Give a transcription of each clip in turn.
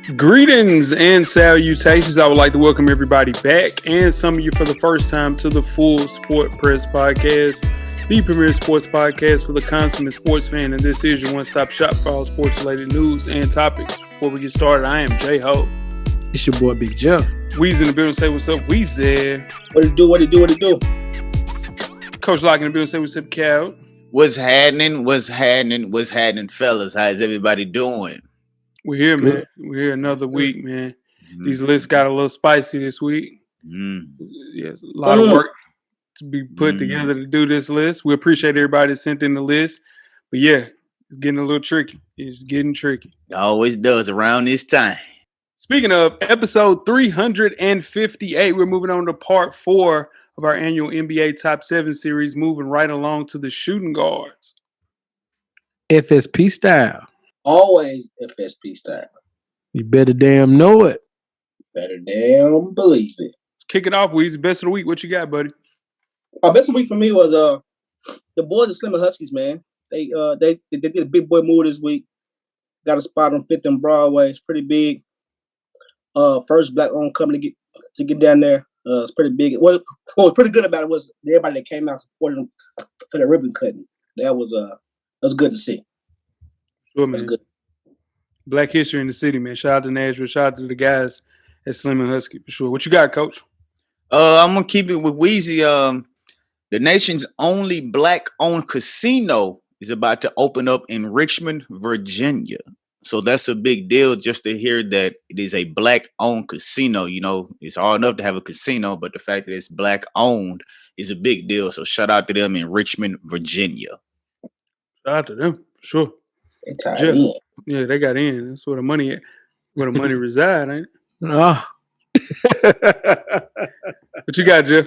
Greetings and salutations. I would like to welcome everybody back and some of you for the first time to the Full Sport Press Podcast, the premier sports podcast for the consummate sports fan. And this is your one-stop shop for all sports-related news and topics. Before we get started, I am J-Ho. It's your boy Big Jeff. Weezy in the building. Say what's up, Weezy. What it do? What it do? What it do? Coach Lock in the building. Say what's up, Cal. What's happening? What's happening? What's happening, fellas? How's everybody doing? We're here, man. We're here another week, man. These lists got a little spicy this week. Yes, a lot of work to be put together to do this list. We appreciate everybody that sent in the list. But yeah, it's getting a little tricky. It's getting tricky. It always does around this time. Speaking of episode 358, we're moving on to part 4 of our annual NBA Top 7 series, moving right along to the shooting guards. FSP style. Always FSP style. You better damn know it. Better damn believe it. Kick it off, Weezy. Best of the week. What you got, buddy? Best of the week for me was the boys at Slim and Huskies, man. They did a big boy move this week. Got a spot on 5th and Broadway. It's pretty big. First black-owned company to get down there. It's pretty big. What was pretty good about it was everybody that came out supporting them for the ribbon cutting. That was good to see. Sure, man. Good. Black history in the city, man. Shout out to Nashville. Shout out to the guys at Slim and Husky for sure. What you got, Coach? I'm gonna keep it with Weezy. The nation's only black-owned casino is about to open up in Richmond, Virginia. So that's a big deal just to hear that it is a black-owned casino. You know, it's hard enough to have a casino, but the fact that it's black-owned is a big deal. So shout out to them in Richmond, Virginia. Shout out to them for sure. They tied in. Yeah, they got in. That's where the money reside, ain't it? Oh. What you got, Jeff?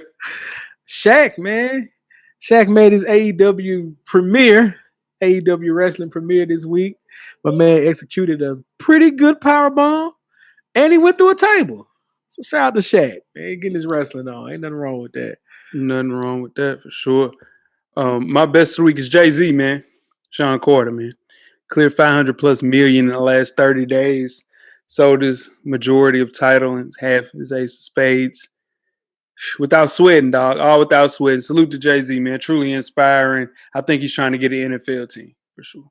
Shaq, man. Shaq made his AEW wrestling premiere this week. My man executed a pretty good power bomb, and he went through a table. So shout out to Shaq, man, getting his wrestling on. Ain't nothing wrong with that. Nothing wrong with that for sure. My best of the week is Jay-Z, man. Sean Carter, man. Cleared $500+ million in the last 30 days. Sold his majority of title and half his ace of spades. Without sweating, dog. All without sweating. Salute to Jay-Z, man. Truly inspiring. I think he's trying to get an NFL team for sure.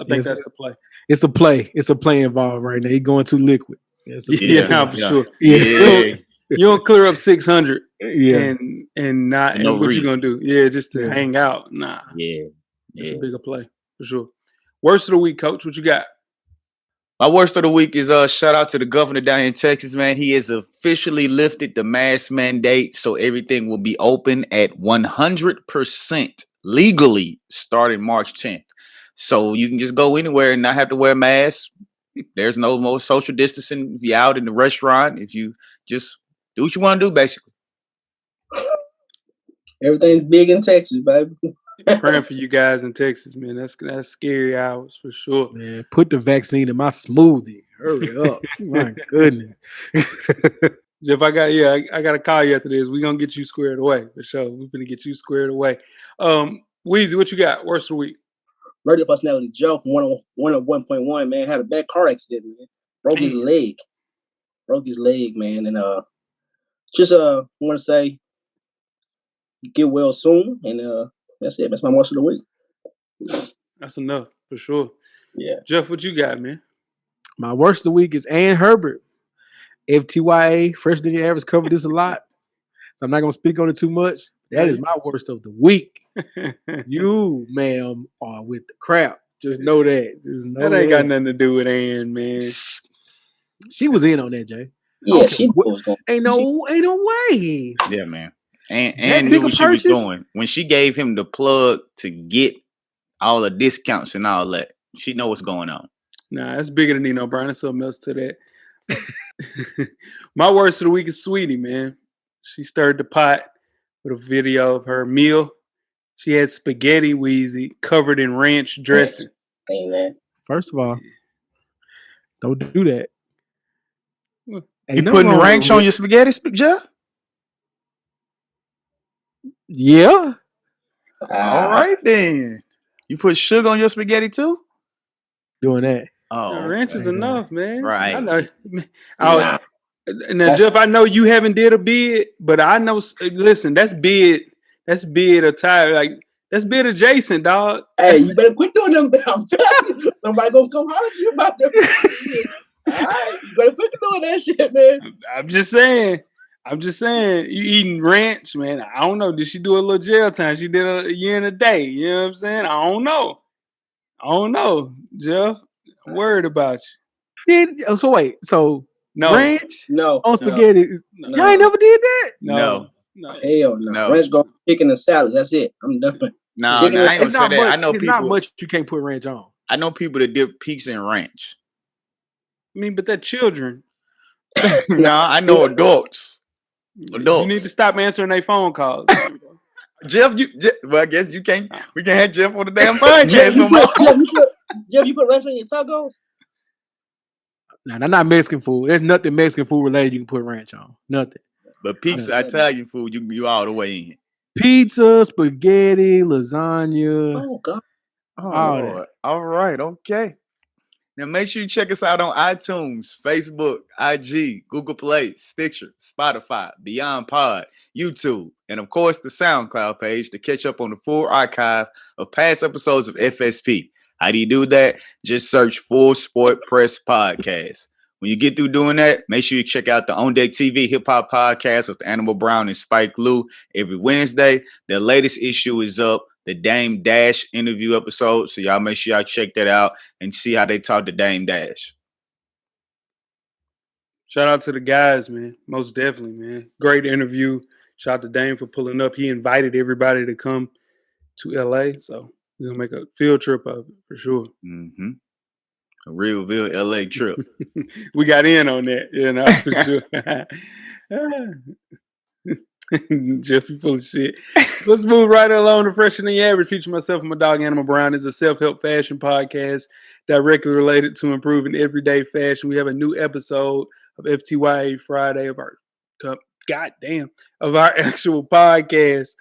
I think that's the play. It's a play. It's a play involved right now. He's going too liquid. For sure. Yeah. You don't clear up 600 and not and what you gonna do? Yeah, just to hang out. Nah. Yeah. It's a bigger play for sure. Worst of the week, Coach. What you got? My worst of the week is shout out to the governor down in Texas, man. He has officially lifted the mask mandate, so everything will be open at 100% legally starting March 10th. So you can just go anywhere and not have to wear a mask. There's no more social distancing if you're out in the restaurant. If you just do what you want to do, basically. Everything's big in Texas, baby. Praying for you guys in Texas, man. That's scary hours for sure. Man, put the vaccine in my smoothie. Hurry up. My goodness. Jeff, I got to call you after this. We're going to get you squared away for sure. We're going to get you squared away. Weezy, what you got? Worst of the week? Radio personality Joe from 101.1, man, had a bad car accident, man. Broke his leg, man. And just want to say get well soon. And that's it. That's my worst of the week. That's enough for sure. Yeah. Jeff, what you got, man? My worst of the week is Ann Herbert. FTYA, Fresh Than Your Average, covered this a lot. So I'm not going to speak on it too much. That is my worst of the week. You, ma'am, are with the crap. Just know that. That ain't got nothing to do with Ann, man. She was in on that, Jay. Yeah, she was going. Ain't no way. Yeah, man. And knew what she was doing. When she gave him the plug to get all the discounts and all that, she know what's going on. Nah, that's bigger than Nino Brown. There's something else to that. My worst of the week is Sweetie, man. She stirred the pot with a video of her meal. She had spaghetti, Weezy, covered in ranch dressing. Amen. First of all, don't do that. You putting ranch on your spaghetti, Jeff? Yeah. All right, then. You put sugar on your spaghetti, too? Doing that. Oh, ranch is okay. enough, man. Right. I know. Nah, Now, That's- Jeff, I know you haven't did a bid, but I know. Listen, that's bid. That's bid attire. Like that's bid adjacent, dog. hey, you better quit doing them. I'm telling you, nobody gonna come holler at you about them. All right, you better quit doing that shit, man. I'm just saying. I'm just saying. You eating ranch, man. I don't know. Did she do a little jail time? She did a year and a day. You know what I'm saying? I don't know, Jeff. I'm worried about you. So wait, so No, ranch No, on no, spaghetti? no, Y'all ain't never did that? no. hell no. No. Ranch go chicken and salad. That's it. I'm done. No, Chicken no, I ain't It's gonna say not that. much. I know It's not people. much you can't put ranch on. I know people that dip pizza in ranch. I mean, but they're children. No, I know adults. You need to stop answering their phone calls. Jeff, well, I guess you can't. We can't have Jeff on the damn Jeff, podcast no more. you put ranch on your tacos? Nah, that's not Mexican food. There's nothing Mexican food related you can put ranch on. Nothing. But pizza, Italian food, you all the way in. Pizza, spaghetti, lasagna. Oh God. Oh, All Lord. All right. Okay. Now, make sure you check us out on iTunes, Facebook, IG, Google Play, Stitcher, Spotify, Beyond Pod, YouTube, and of course, the SoundCloud page to catch up on the full archive of past episodes of FSP. How do you do that? Just search Full Sport Press Podcast. When you get through doing that, make sure you check out the On Deck TV Hip Hop Podcast with Animal Brown and Spike Lee every Wednesday. The latest issue is up, the Dame Dash interview episode. So y'all make sure y'all check that out and see how they talk to Dame Dash. Shout out to the guys, man. Most definitely, man. Great interview. Shout out to Dame for pulling up. He invited everybody to come to LA. So we're going to make a field trip of it for sure. Mm-hmm. A real LA trip. We got in on that, for sure. Jeff, you full of shit. Let's move right along to Fresher Than the Average. Feature myself and my dog Animal Brown is a self-help fashion podcast directly related to improving everyday fashion. We have a new episode of FTYA Friday of our actual podcast,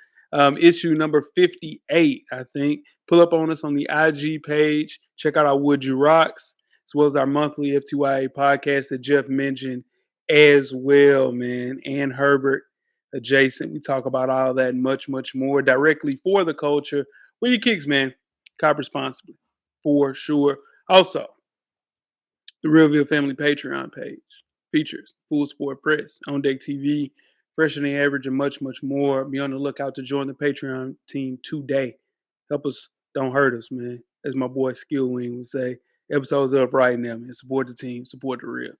issue number 58, I think. Pull up on us on the IG page. Check out our Would You Rocks, as well as our monthly FTYA podcast that Jeff mentioned as well, man. And Herbert adjacent. We talk about all that and much, much more directly for the culture. Where your kicks, man? Cop responsibly, for sure. Also, the Realville Family Patreon page features Full Sport Press, On Deck TV, Fresher Than the Average, and much, much more. Be on the lookout to join the Patreon team today. Help us, don't hurt us, man. As my boy Skill Wing would say. Episode's up right now, man. Support the team, support the real.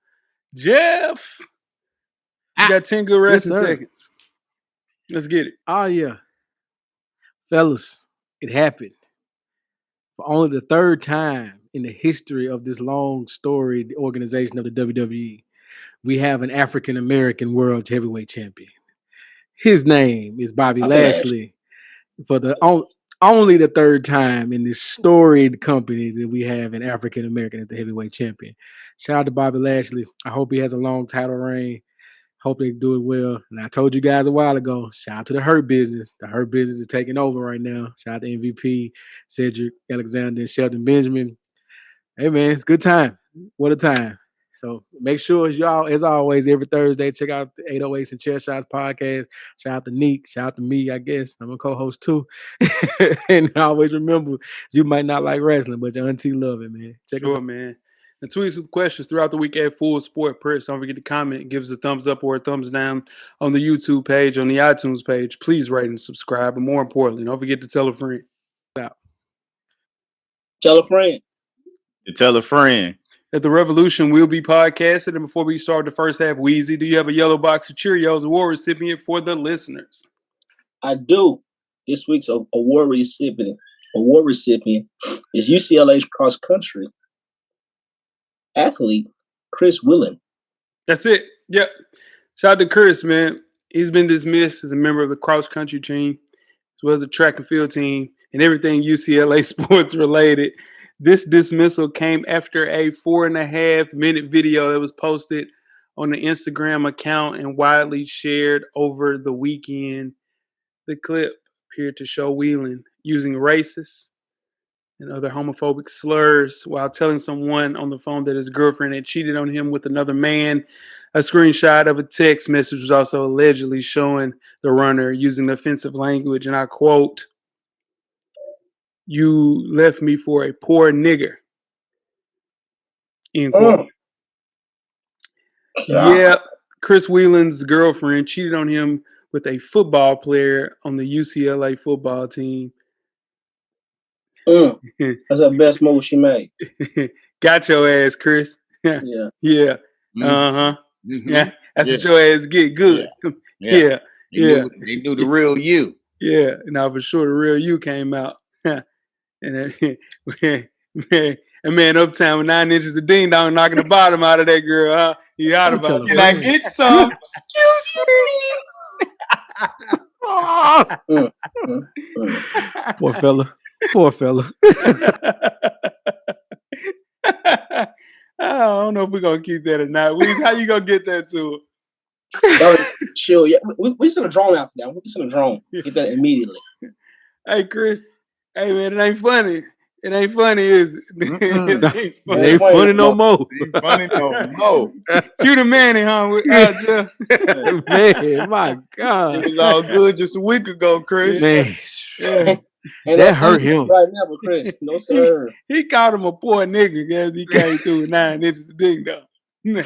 Jeff, you got 10 good resting seconds. Let's get it. Oh, yeah. Fellas, it happened. For only the third time in the history of this long storied organization of the WWE, we have an African-American world heavyweight champion. His name is Bobby Lashley. For the only the third time in this storied company that we have an African-American as the heavyweight champion. Shout out to Bobby Lashley. I hope he has a long title reign. Hope they do it well. And I told you guys a while ago, shout out to the Hurt Business. The Hurt Business is taking over right now. Shout out to MVP, Cedric Alexander, and Shelton Benjamin. Hey, man, it's a good time. What a time. So make sure, y'all, as always, every Thursday, check out the 808s and Chair Shots podcast. Shout out to Neek. Shout out to me, I guess. I'm a co-host, too. And always remember, you might not like wrestling, but your auntie love it, man. Check us out. Man. And tweet us with questions throughout the week at Full Sport Press. Don't forget to comment, give us a thumbs up or a thumbs down on the YouTube page, on the iTunes page. Please rate and subscribe. And more importantly, don't forget to tell a friend. Tell a friend. To tell a friend. That the revolution will be podcasted. And before we start the first half, Weezy, do you have a yellow box of Cheerios award recipient for the listeners? I do. This week's award recipient is UCLA's cross country athlete Chris Weiland. That's it. Yep. Shout out to Chris, man. He's been dismissed as a member of the cross country team, as well as the track and field team, and everything UCLA sports related. This dismissal came after a 4.5-minute video that was posted on the Instagram account and widely shared over the weekend. The clip appeared to show Weiland using racist and other homophobic slurs while telling someone on the phone that his girlfriend had cheated on him with another man. A screenshot of a text message was also allegedly showing the runner using offensive language, and I quote, "You left me for a poor nigger." End quote. Yeah, Chris Weiland's girlfriend cheated on him with a football player on the UCLA football team. That's the best move she made. Got your ass, Chris. Yeah. Yeah. Mhm. Yeah. That's what your ass get. Good. Yeah. They knew the real you. Yeah. Now for sure the real you came out. And man, Uptown with 9 inches of ding dong knocking the bottom out of that girl. Huh? You out about Can I get some? Excuse me. Poor fella. Poor fella. I don't know if we're gonna keep that or not. Weez, how you gonna get that to Chill. Yeah, we send a drone out today. We send a drone. Get that immediately. Hey, Chris. Hey, man, it ain't funny. It ain't funny, is it? It ain't funny. It ain't funny no more. Ain't funny no more. You the man, huh? With Jeff. Man, my God. It was all good just a week ago, Chris. Man, Yeah. And that hurt him. right now, but Chris, no sir. He called him a poor nigga because he came through with 9 inches of ding dong. You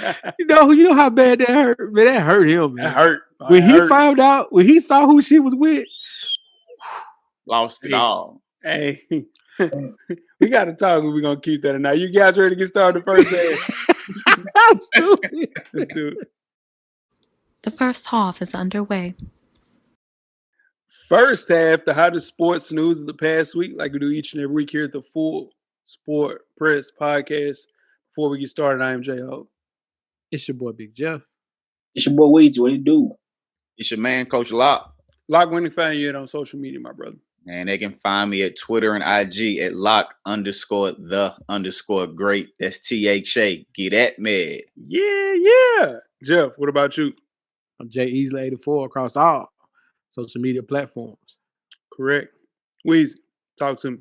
know how bad that hurt? Man, that hurt him, man. That hurt. When he found out, when he saw who she was with, Lost it all. Hey, we got to talk. We're gonna keep that or not. You guys ready to get started? First half. Let's do it. Let's do it. The first half is underway. First half, the hottest sports news of the past week, like we do each and every week here at the Full Sport Press Podcast. Before we get started, I am J-Ho. It's your boy Big Jeff. It's your boy Weezy. What do you do? It's your man, Coach Lock. Lock, when to find you on social media, my brother. And they can find me at Twitter and IG at Lock_the_great. That's THA. Get at me. Yeah. Jeff, what about you? I'm Jay Easley 84 across all social media platforms. Correct. Weezy, talk to me.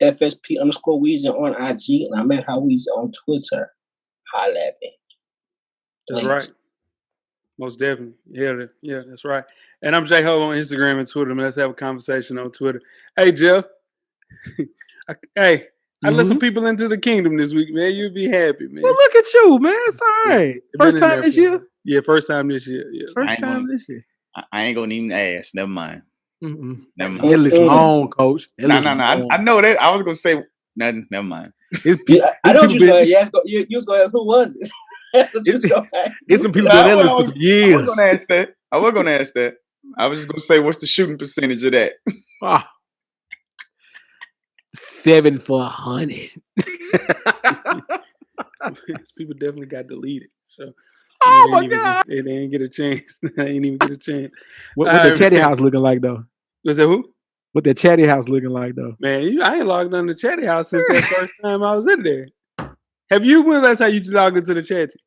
FSP_Weezy on IG, and I'm at How Weezy on Twitter. Holla at me. That's Thanks. right. Most definitely. Yeah, that's right. And I'm J-Ho on Instagram and Twitter. Man, let's have a conversation on Twitter. Hey, Jeff. I let some people into the kingdom this week, man. You'll be happy, man. Well, look at you, man. It's all right. First time this year? Yeah, first time this year. Yeah. First time this year. I ain't gonna even ask. Never mind. Never mind. That list long, Coach. No. I know that. I was gonna say nothing. Never mind. I know you was going to ask. You was going to ask who was it? It's some people that list for some years. I was gonna ask that. I was just gonna say, what's the shooting percentage of that? 7 for 100. People definitely got deleted. So oh my God, they didn't get a chance. They ain't even get a chance. What the chatty house looking like though? Was that who? What the chatty house looking like though? Man, I ain't logged on the chatty house since that first time I was in there. Have you? When last time you logged into the chatty?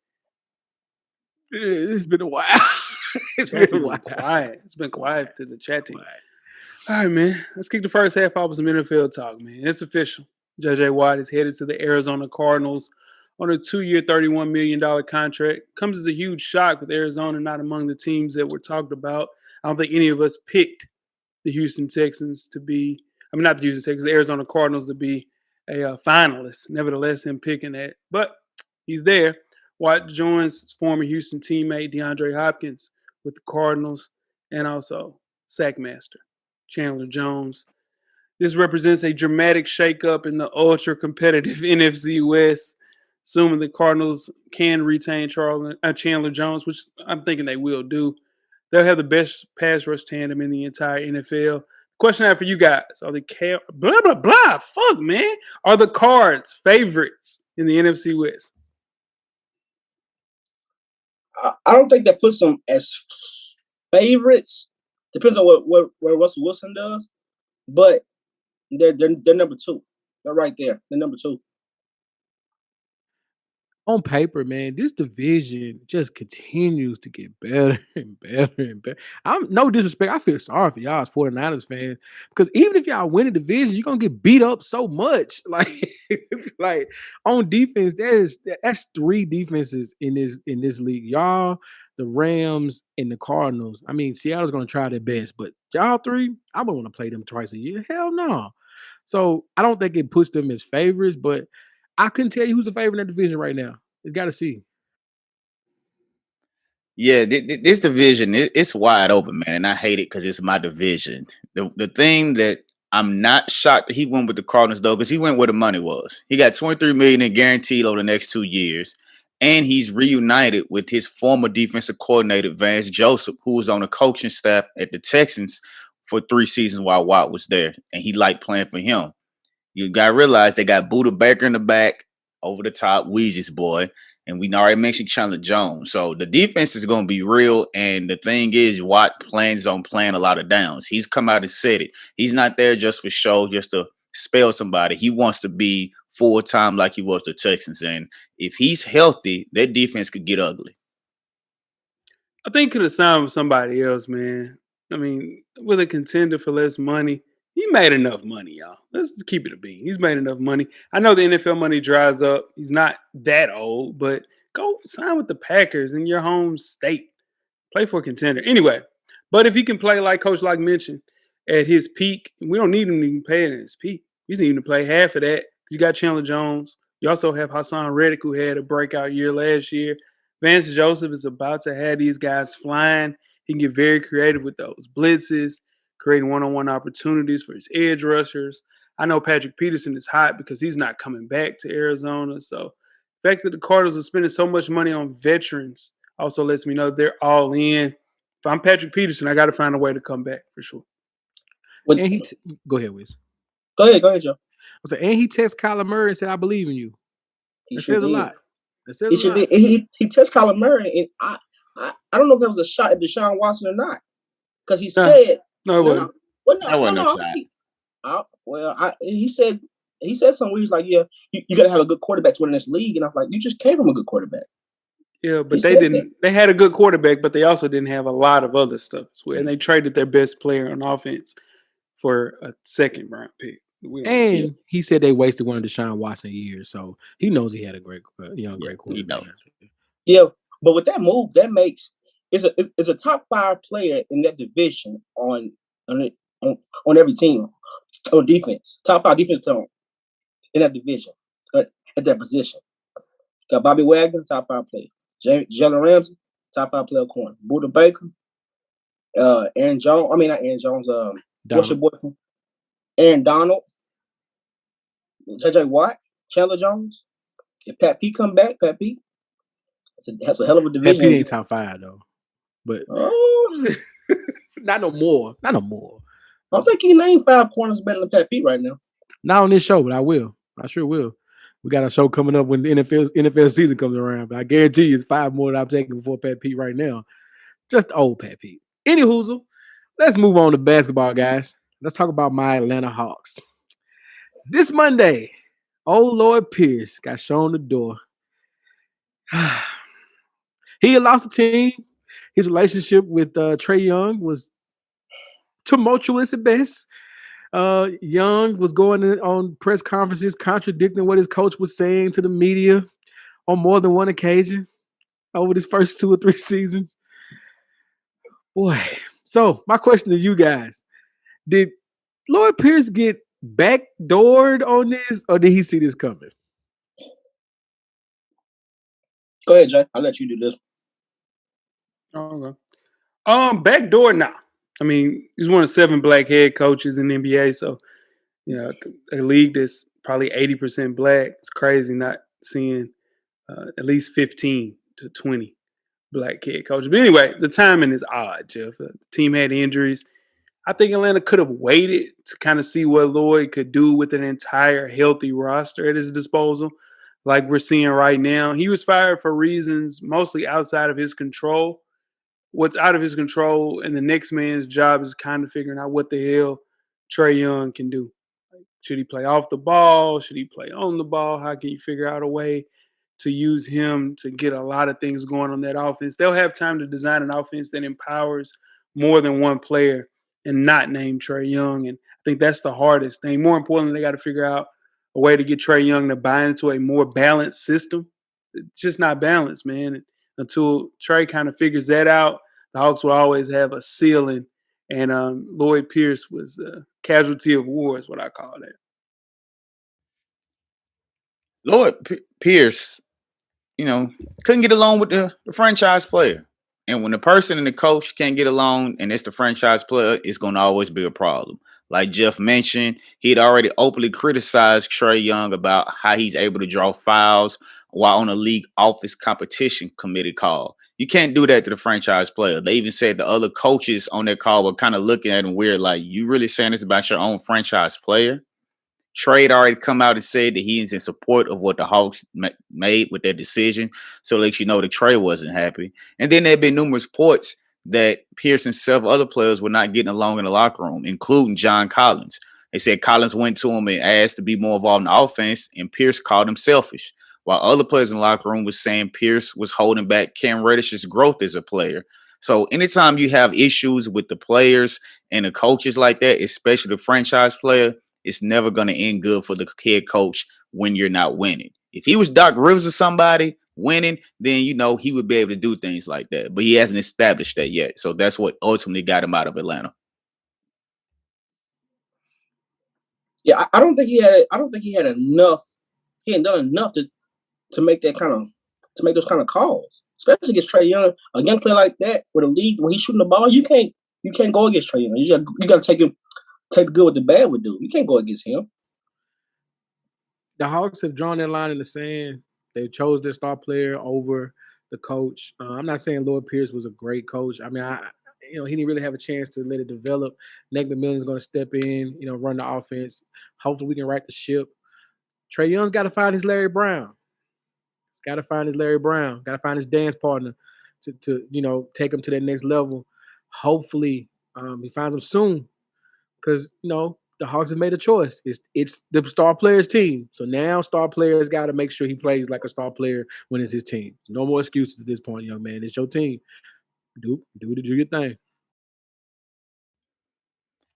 It's been a while. It's been quiet. It's been quiet to the chatty. All right, man. Let's kick the first half off with some NFL talk, man. It's official. J.J. Watt is headed to the Arizona Cardinals on a 2-year, $31 million contract. Comes as a huge shock with Arizona not among the teams that were talked about. I don't think any of us picked the Houston Texans to be – not the Houston Texans, the Arizona Cardinals to be a finalist. Nevertheless, him picking that. But he's there. Watt joins his former Houston teammate DeAndre Hopkins with the Cardinals and also Sackmaster Chandler Jones. This represents a dramatic shakeup in the ultra-competitive NFC West. Assuming the Cardinals can retain Chandler Jones, which I'm thinking they will do, they'll have the best pass rush tandem in the entire NFL. Question I have for you guys: are the Are the Cards favorites in the NFC West? I don't think that puts them as favorites. Depends on what Russell Wilson does, but they're number 2. They're right there. They're number 2. on paper, man, this division just continues to get better and better and better. I'm no disrespect. I feel sorry for y'all as 49ers fans because even if y'all win the division, you're gonna get beat up so much. Like on defense, that's three defenses in this league. Y'all, the Rams, and the Cardinals. I mean, Seattle's gonna try their best, but y'all three, I don't want to play them twice a year. Hell no. So I don't think it puts them as favorites, but I couldn't tell you who's the favorite in that division right now. You got to see. Yeah, this division, it's wide open, man, and I hate it because it's my division. The thing that I'm not shocked that he went with the Cardinals though, because he went where the money was. He got $23 million in guaranteed over the next 2 years, and he's reunited with his former defensive coordinator Vance Joseph, who was on the coaching staff at the Texans for 3 seasons while Watt was there, and he liked playing for him. You got to realize they got Buda Baker in the back, over the top, Weezy's boy. And we already mentioned Chandler Jones. So the defense is going to be real. And the thing is, Watt plans on playing a lot of downs. He's come out and said it. He's not there just for show, just to spell somebody. He wants to be full-time like he was the Texans. And if he's healthy, that defense could get ugly. I think could have signed with somebody else, man. I mean, with a contender for less money, he made enough money, y'all. Let's just keep it a bean. He's made enough money. I know the NFL money dries up. He's not that old, but go sign with the Packers in your home state. Play for a contender. Anyway, but if he can play like Coach Lock mentioned at his peak, we don't need him to even play at his peak. He doesn't even play half of that. You got Chandler Jones. You also have Hassan Reddick, who had a breakout year last year. Vance Joseph is about to have these guys flying. He can get very creative with those blitzes, creating one-on-one opportunities for his edge rushers. I know Patrick Peterson is hot because he's not coming back to Arizona. So the fact that the Cardinals are spending so much money on veterans also lets me know they're all in. If I'm Patrick Peterson, I got to find a way to come back for sure. And go ahead, Wiz. Go ahead, Joe. And he texted Kyler Murray and said, "I believe in you." That says a lot. That says a lot. He texted Kyler Murray, and I don't know if it was a shot at Deshaun Watson or not, because he said no, it wasn't. That wasn't no shot. He said something where he's like, "Yeah, you got to have a good quarterback to win in this league," and I'm like, "You just came from a good quarterback." Yeah, but they didn't. That. They had a good quarterback, but they also didn't have a lot of other stuff as well. And they traded their best player on offense for a second round pick. And he said they wasted one of Deshaun Watson years, so he knows he had a great quarterback. Yeah, but with that move, that makes it's a top 5 player in that division on every team on defense. Top 5 defense in that division at that position. Got Bobby Wagner, top 5 player. Jalen Ramsey, top 5 player corner. Buda Baker, Aaron Jones. I mean, not Aaron Jones. What's your boyfriend? Aaron Donald, J.J. Watt, Chandler Jones. If Pat P come back, Pat P, that's a hell of a division. Pat P ain't top 5 though, but not no more. Not no more. I think he named 5 corners better than Pat P right now. Not on this show, but I will. I sure will. We got a show coming up when the NFL season comes around, but I guarantee you it's 5 more that I'm taking before Pat Pete right now. Just old Pat Pete. Any hoozle, let's move on to basketball, guys. Let's talk about my Atlanta Hawks. This Monday, old Lloyd Pierce got shown the door. He had lost the team. His relationship with Trae Young was tumultuous at best. Young was going on press conferences contradicting what his coach was saying to the media on more than one occasion over his first 2 or 3 seasons. Boy, so my question to you guys, did Lloyd Pierce get backdoored on this, or did he see this coming? Go ahead, Jay. I'll let you do this. Okay. Backdoor, nah. I mean, he's one of 7 black head coaches in the NBA, so a league that's probably 80% black. It's crazy not seeing at least 15 to 20 black head coaches. But anyway, the timing is odd, Jeff. The team had injuries. I think Atlanta could have waited to kind of see what Lloyd could do with an entire healthy roster at his disposal, like we're seeing right now. He was fired for reasons mostly outside of his control. What's out of his control and the next man's job is kind of figuring out what the hell Trae Young can do. Should he play off the ball? Should he play on the ball? How can you figure out a way to use him to get a lot of things going on that offense. They'll have time to design an offense that empowers more than one player and not name Trae Young. And I think that's the hardest thing. More importantly, they got to figure out a way to get Trae Young to buy into a more balanced system. It's just not balanced, man. Until Trae kind of figures that out, the Hawks will always have a ceiling. And Lloyd Pierce was a casualty of war, is what I call that. Pierce, couldn't get along with the franchise player. And when the person and the coach can't get along and it's the franchise player, it's going to always be a problem. Like Jeff mentioned, he had already openly criticized Trae Young about how he's able to draw fouls while on a league office competition committee call. You can't do that to the franchise player. They even said the other coaches on that call were kind of looking at him weird, like, you really saying this about your own franchise player? Trade already come out and said that he is in support of what the Hawks made with their decision. So it lets you know that Trey wasn't happy. And then there have been numerous reports that Pierce and several other players were not getting along in the locker room, including John Collins. They said Collins went to him and asked to be more involved in the offense, and Pierce called him selfish. While other players in the locker room was saying Pierce was holding back Cam Reddish's growth as a player. So anytime you have issues with the players and the coaches like that, especially the franchise player, it's never going to end good for the head coach when you're not winning. If he was Doc Rivers or somebody winning, then, he would be able to do things like that. But he hasn't established that yet. So that's what ultimately got him out of Atlanta. Yeah, I don't think he had enough. He hadn't done enough to make those kind of calls, especially against Trae Young, a young player like that with a league when he's shooting the ball. You can't go against Trae Young. You got to take the good with the bad with dude. You can't go against him. The Hawks have drawn their line in the sand. They chose their star player over the coach. I'm not saying Lloyd Pierce was a great coach. I mean, he didn't really have a chance to let it develop. Nate McMillan's going to step in, run the offense. Hopefully we can right the ship. Trae Young's got to find his Larry Brown. He's got to find his Larry Brown. Got to find his dance partner to take him to that next level. Hopefully he finds him soon because, the Hawks have made a choice. It's the star players team. So now star players got to make sure he plays like a star player when it's his team. No more excuses at this point, young man. It's your team. Do your thing.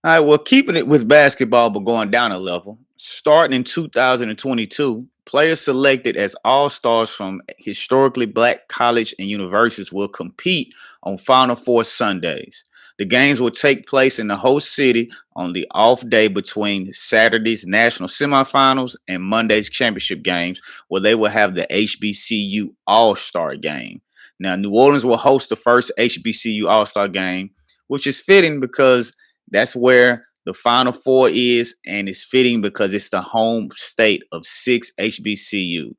All right, well, keeping it with basketball but going down a level, starting in 2022, players selected as all-stars from historically black college and universities will compete on Final Four Sundays. The games will take place in the host city on the off day between Saturday's national semifinals and Monday's championship games, where they will have the HBCU All-Star Game. Now, New Orleans will host the first HBCU All-Star Game, which is fitting because that's where the Final Four is, and it's fitting because it's the home state of 6 HBCUs.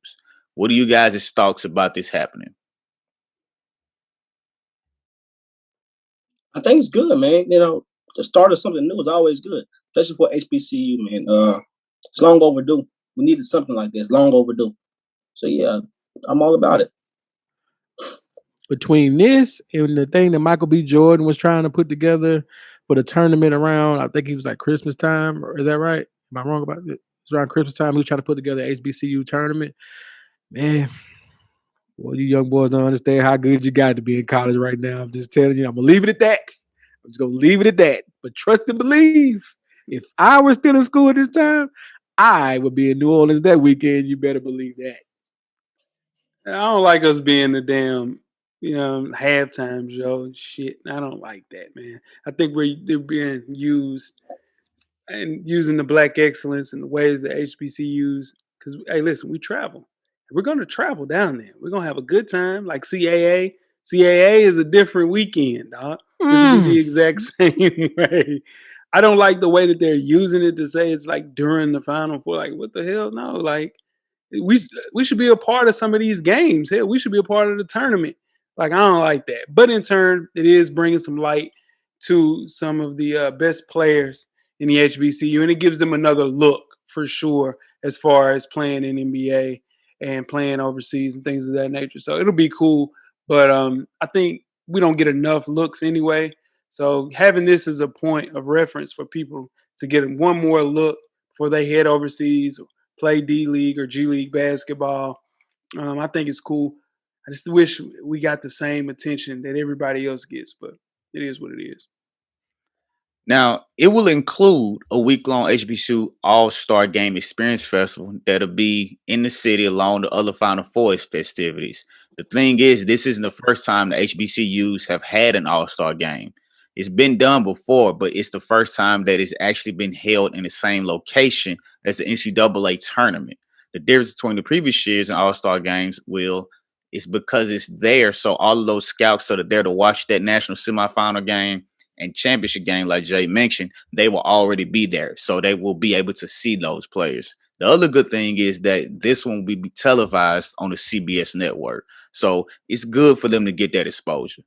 What are you guys' thoughts about this happening? I think it's good, man. The start of something new is always good, especially for HBCU, man. It's long overdue. We needed something like this. Long overdue. So yeah, I'm all about it. Between this and the thing that Michael B. Jordan was trying to put together for the tournament around, I think he was like Christmas time, or is that right? Am I wrong about it? It's around Christmas time. He was trying to put together an HBCU tournament. Man, well, you young boys don't understand how good you got to be in college right now. I'm just telling you, I'm going to leave it at that. I'm just going to leave it at that. But trust and believe, if I were still in school at this time, I would be in New Orleans that weekend. You better believe that. I don't like us being the damn, halftime show and shit. I don't like that, man. I think they're being used and using the black excellence in the ways that HBCUs. Because, hey, listen, we travel. We're going to travel down there. We're going to have a good time like CAA. CAA is a different weekend, dog. This will be the exact same way. I don't like the way that they're using it to say it's like during the Final Four. Like, what the hell? No, like, we should be a part of some of these games. Hell, we should be a part of the tournament. Like, I don't like that. But in turn, it is bringing some light to some of the best players in the HBCU, and it gives them another look for sure as far as playing in NBA and playing overseas and things of that nature. So it'll be cool. But I think we don't get enough looks anyway. So having this as a point of reference for people to get one more look before they head overseas, play D League or G League basketball, I think it's cool. I just wish we got the same attention that everybody else gets, but it is what it is. Now, it will include a week-long HBCU All-Star Game Experience Festival that'll be in the city along the other Final Four festivities. The thing is, this isn't the first time the HBCUs have had an All-Star Game. It's been done before, but it's the first time that it's actually been held in the same location as the NCAA tournament. The difference between the previous years and All-Star Games is because it's there, so all of those scouts that are there to watch that national semifinal game and championship game, like Jay mentioned, they will already be there. So they will be able to see those players. The other good thing is that this one will be televised on the CBS network. So it's good for them to get that exposure.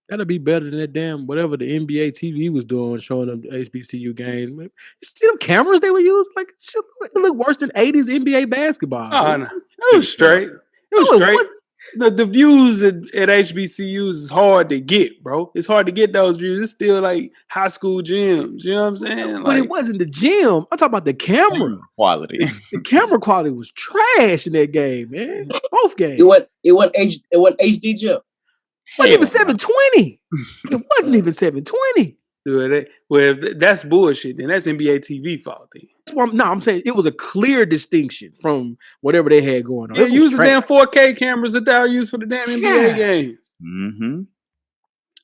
That'll be better than that damn whatever the NBA TV was doing, showing them the HBCU games. Man, you see them cameras they were using? Like, shit, it look worse than 80s NBA basketball. Oh, no. It was straight. It was No, it straight. wasn't. The views at HBCUs is hard to get, bro. It's hard to get those views. It's still like high school gyms. You know what I'm saying? But it wasn't the gym. I'm talking about the camera. Quality. The camera quality was trash in that game, man. Both games. It wasn't HD gym. It wasn't even 720. It wasn't even 720. Dude, well, that's bullshit. Then that's NBA TV fault. Then. I'm saying it was a clear distinction from whatever they had going on. Yeah, use the damn 4K cameras that they'll use for the damn NBA games. Mm-hmm.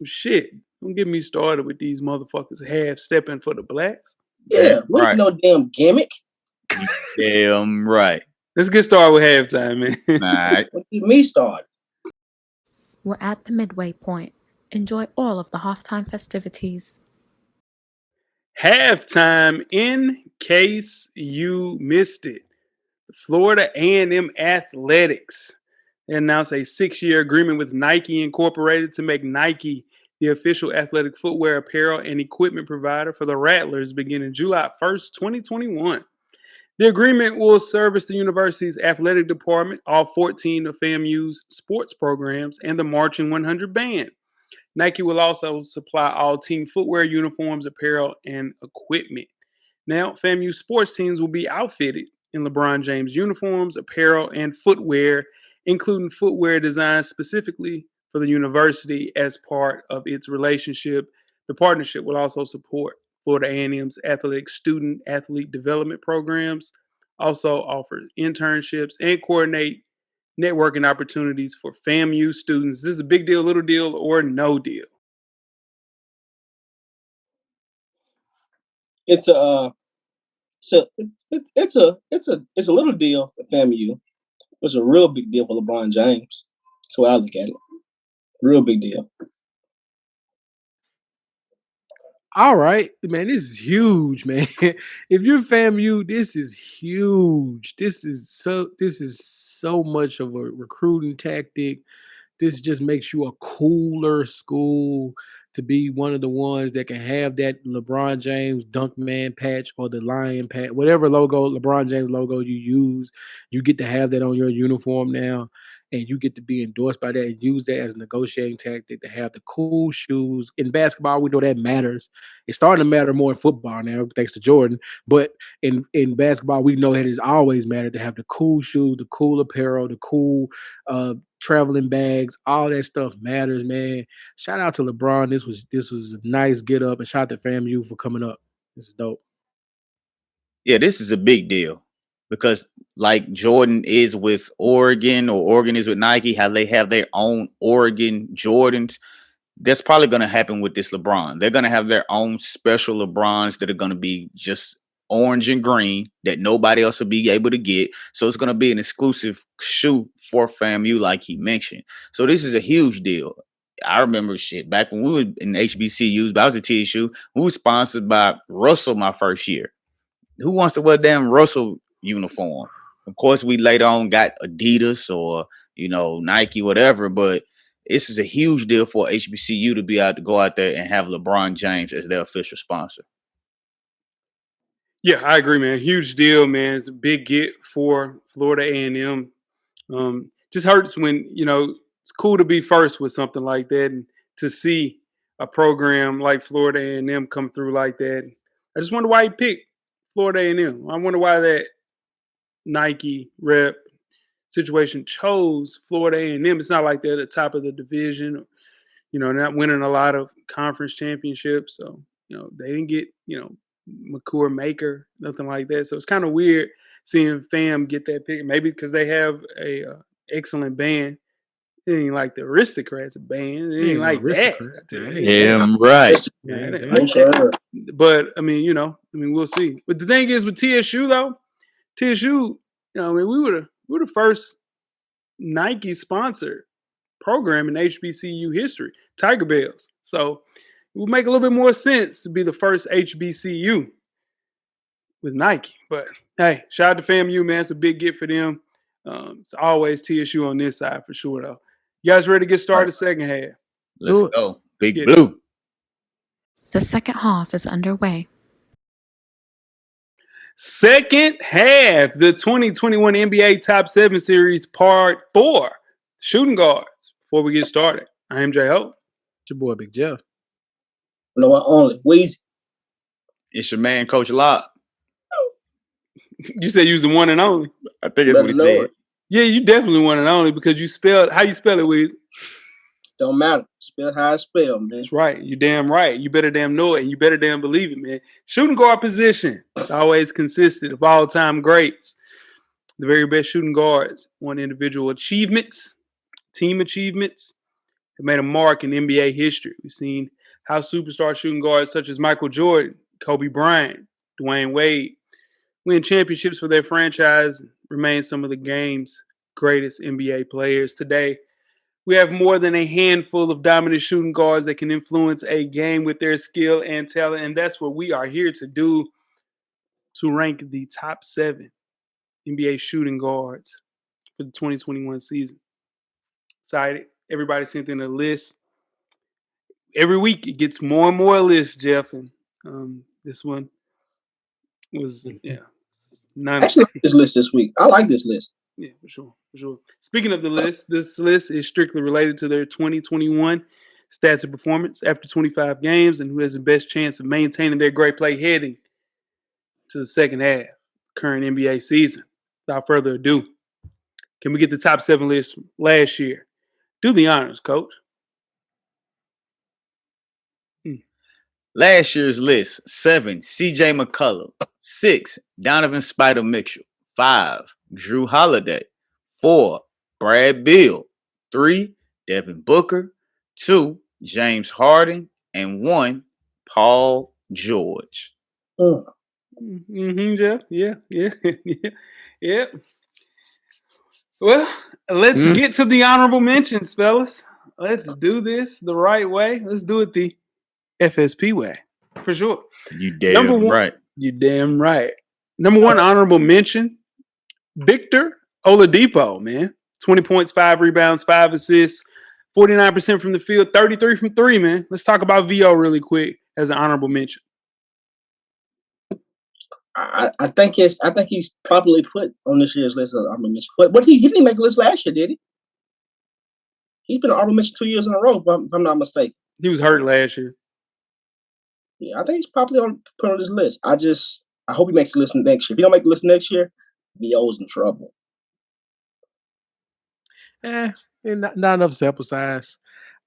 Shit. Don't get me started with these motherfuckers half stepping for the blacks. Yeah, right. No damn gimmick. Damn right. Let's get started with halftime, man. All right. What get me started? We're at the midway point. Enjoy all of the halftime festivities. Halftime, in case you missed it, Florida A&M Athletics announced a 6-year agreement with Nike Incorporated to make Nike the official athletic footwear, apparel, and equipment provider for the Rattlers beginning July 1st, 2021. The agreement will service the university's athletic department, all 14 of FAMU's sports programs, and the Marching 100 band. Nike will also supply all team footwear, uniforms, apparel, and equipment. Now, FAMU sports teams will be outfitted in LeBron James uniforms, apparel, and footwear, including footwear designed specifically for the university as part of its relationship. The partnership will also support Florida A&M's athletic student-athlete development programs, also offer internships, and coordinate networking opportunities for FAMU students. This is a big deal, little deal, or no deal? It's a little deal for FAMU. It's a real big deal for LeBron James. That's the way I look at it. Real big deal. All right, man, this is huge, man. If you're FAMU, this is huge. This is so much of a recruiting tactic. This just makes you a cooler school to be one of the ones that can have that LeBron James Dunkman patch or the Lion patch, whatever logo, LeBron James logo you use. You get to have that on your uniform now, and you get to be endorsed by that and use that as a negotiating tactic to have the cool shoes. In basketball, we know that matters. It's starting to matter more in football now, thanks to Jordan. But in basketball, we know that it's always mattered to have the cool shoes, the cool apparel, the cool traveling bags. All that stuff matters, man. Shout out to LeBron. This was a nice get up, and shout out to FAMU for coming up. This is dope. Yeah, this is a big deal because like Jordan is with Oregon or Oregon is with Nike, how they have their own Oregon Jordans. That's probably going to happen with this LeBron. They're going to have their own special LeBrons that are going to be just orange and green that nobody else will be able to get. So it's going to be an exclusive shoe for FAMU, like he mentioned. So this is a huge deal. I remember shit back when we were in HBCUs, but I was a TSU. We were sponsored by Russell my first year. Who wants to wear a damn Russell uniform? Of course, we later on got Adidas or, Nike, whatever, but this is a huge deal for HBCU to be able to go out there and have LeBron James as their official sponsor. Yeah, I agree, man. Huge deal, man. It's a big get for Florida A&M. Just hurts when, it's cool to be first with something like that and to see a program like Florida A&M come through like that. I just wonder why he picked Florida A&M. I wonder why that Nike rep situation chose Florida A&M. It's not like they're at the top of the division, or, they're not winning a lot of conference championships. So, they didn't get, McCour Maker, nothing like that. So it's kind of weird seeing FAM get that pick. Maybe because they have a excellent band. It ain't like the Aristocrats band. It ain't like that. Damn right. But I mean, we'll see. But the thing is with TSU though, we were the first Nike sponsored program in HBCU history, Tiger Bells. So it would make a little bit more sense to be the first HBCU with Nike. But hey, shout out to FAMU, man. It's a big get for them. It's always TSU on this side for sure, though. You guys ready to get started second half? Let's go. Big Blue. The second half is underway. Second half, the 2021 NBA Top 7 Series Part 4, Shooting Guards. Before we get started, I am J-Ho. It's your boy, Big Jeff. No one only. Weezy. It's your man, Coach Locke. You said you was the one and only. I think that's what he said. Yeah, you definitely one and only because how you spell it, Weezy? Don't matter. Spell how I spell, man. That's right. You damn right. You better damn know it and you better damn believe it, man. Shooting guard position. It's always consisted of all-time greats. The very best shooting guards won individual achievements, team achievements, that made a mark in NBA history. We've seen how superstar shooting guards such as Michael Jordan, Kobe Bryant, Dwyane Wade win championships for their franchise and remain some of the game's greatest NBA players. Today, we have more than a handful of dominant shooting guards that can influence a game with their skill and talent, and that's what we are here to do, to rank the top 7 NBA shooting guards for the 2021 season. Excited. Everybody sent in a list. Every week it gets more and more lists, Jeff, and this one was, none. Actually, this list this week. I like this list. Yeah, for sure. Speaking of the list, this list is strictly related to their 2021 stats and performance after 25 games and who has the best chance of maintaining their great play heading to the second half, current NBA season. Without further ado, can we get the top 7 list from last year? Do the honors, Coach. Last year's list: 7, C.J. McCollum; 6, Donovan Spider Mitchell; 5, Drew Holiday; 4, Brad Beal; 3, Devin Booker; 2, James Harden; and 1, Paul George. Jeff. Yeah. Well, let's get to the honorable mentions, fellas. Let's do this the right way. Let's do it the FSP way, for sure. You damn right. You damn right. Number 1 honorable mention, Victor Oladipo, man. 20 points, 5 rebounds, 5 assists, 49% from the field, 33 from 3, man. Let's talk about VO really quick as an honorable mention. I think he's properly put on this year's list as an honorable mention. But he didn't make a list last year, did he? He's been an honorable mention 2 years in a row, if I'm not mistaken. He was hurt last year. Yeah, I think he's probably put on this list. I hope he makes the list next year. If he don't make the list next year, VO's in trouble. Not enough sample size.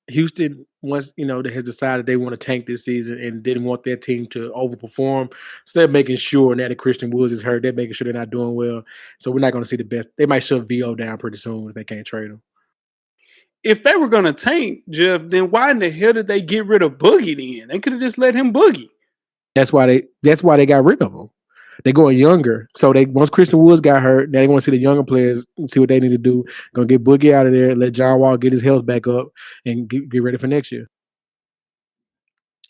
Houston, once they has decided they want to tank this season and didn't want their team to overperform, so they're making sure now that Christian Woods is hurt, they're making sure they're not doing well. So we're not going to see the best. They might shut VO down pretty soon if they can't trade him. If they were going to tank, Jeff, then why in the hell did they get rid of Boogie then? They could have just let him boogie. That's why they got rid of him. They're going younger. So once Christian Woods got hurt, now they want to see the younger players and see what they need to do. Gonna get Boogie out of there, let John Wall get his health back up, and get ready for next year.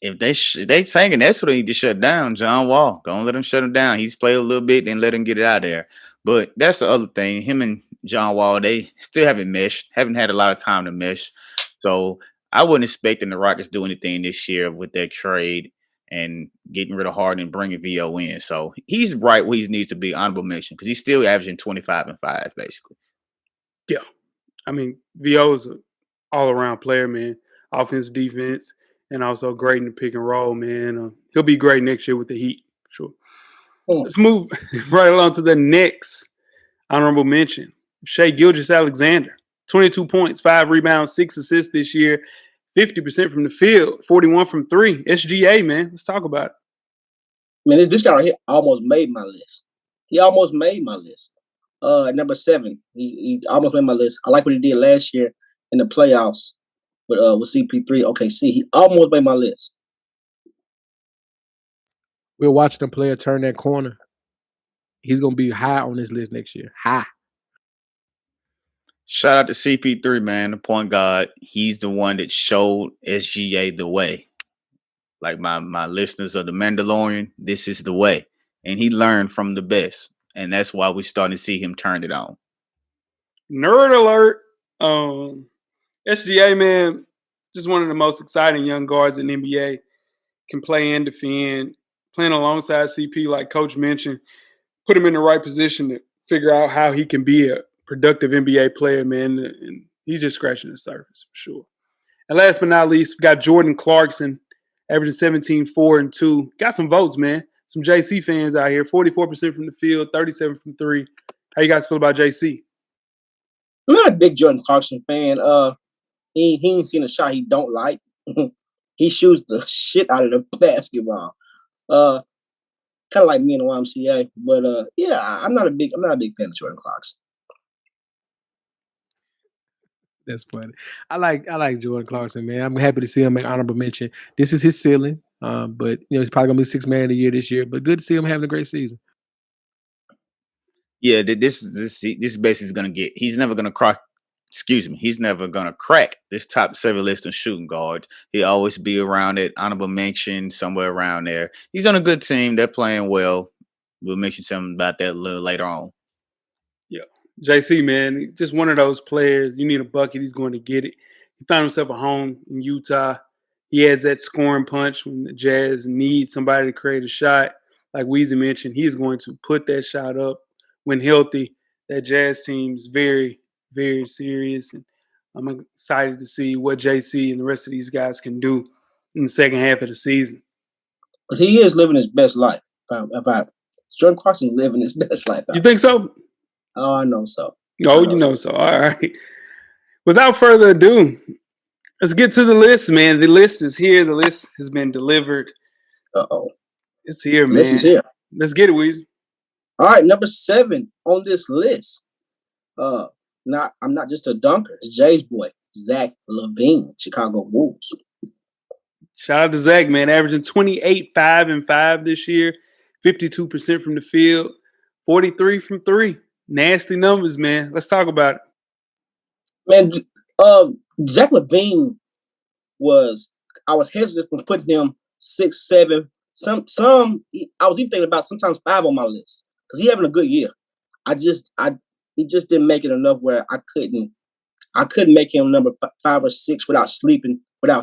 If they tanking, that's what they need to shut down. John Wall, don't let him shut him down. He's played a little bit, then let him get it out of there. But that's the other thing. Him and John Wall, they still haven't meshed, haven't had a lot of time to mesh. So I wasn't expecting the Rockets do anything this year with their trade and getting rid of Harden and bringing VO in. So he's right where he needs to be, honorable mention, because he's still averaging 25 and 5, basically. Yeah. I mean, VO is an all-around player, man. Offense, defense, and also great in the pick and roll, man. He'll be great next year with the Heat, for sure. Let's move right along to the next honorable mention. Shai Gilgeous-Alexander, 22 points, 5 rebounds, 6 assists this year, 50% from the field, 41 from 3. SGA, man. Let's talk about it. Man, this guy right here almost made my list. He almost made my list. Number 7, he almost made my list. I like what he did last year in the playoffs with CP3. OKC. He almost made my list. We're watching a player turn that corner. He's gonna be high on this list next year. High. Shout out to CP3, man, the point guard. He's the one that showed SGA the way. Like my listeners of The Mandalorian, this is the way. And he learned from the best. And that's why we're starting to see him turn it on. Nerd alert. SGA, man, just one of the most exciting young guards in the NBA. Can play and defend. Playing alongside CP, like Coach mentioned, put him in the right position to figure out how he can be a productive NBA player, man. And he's just scratching the surface for sure. And last but not least, we got Jordan Clarkson, averaging 17, 4, and 2. Got some votes, man. Some JC fans out here. 44% from the field, 37 from 3. How you guys feel about JC? I'm not a big Jordan Clarkson fan. He ain't seen a shot he don't like. He shoots the shit out of the basketball. Kind of like me in the YMCA. But yeah, I'm not a big fan of Jordan Clarkson. That's funny. I like Jordan Clarkson, man. I'm happy to see him make honorable mention. This is his ceiling, but he's probably gonna be 6th man of the year this year. But good to see him having a great season. Yeah, this base is gonna get. He's never gonna crack. He's never gonna crack this top 7 list of shooting guards. He'll always be around it, honorable mention, somewhere around there. He's on a good team. They're playing well. We'll mention something about that a little later on. Yeah. JC, man, just one of those players. You need a bucket, he's going to get it. He found himself a home in Utah. He adds that scoring punch when the Jazz need somebody to create a shot. Like Weezy mentioned, he's going to put that shot up when healthy. That Jazz team is very, very serious. And I'm excited to see what JC and the rest of these guys can do in the second half of the season. But he is living his best life. Jordan Clarkson living his best life. You think so? Oh, I know so. Oh, you know so. All right. Without further ado, let's get to the list, man. The list is here. The list has been delivered. Uh-oh. It's here, man. The list is here. Let's get it, Weezy. All right, number 7 on this list. I'm not just a dunker. It's Jay's boy, Zach LaVine, Chicago Bulls. Shout out to Zach, man. Averaging 28, 5, and 5 this year. 52% from the field. 43 from 3. Nasty numbers, man. Let's talk about it. Man, Zach LaVine I was hesitant from putting him 6, 7. I was even thinking about sometimes 5 on my list because he's having a good year. He just didn't make it enough where I couldn't make him number 5 or 6 without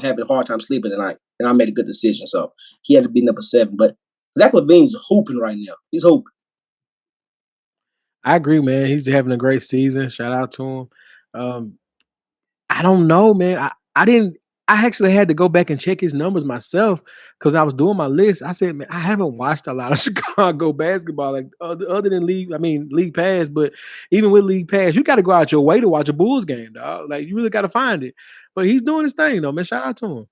having a hard time sleeping tonight. And I made a good decision. So he had to be number 7. But Zach LaVine's hooping right now. He's hooping. I agree, man. He's having a great season. Shout out to him. I don't know, man. I actually had to go back and check his numbers myself because I was doing my list. I said, man, I haven't watched a lot of Chicago basketball, like other than League Pass. But even with League Pass, you got to go out your way to watch a Bulls game, dog. Like you really got to find it. But he's doing his thing, though, man. Shout out to him.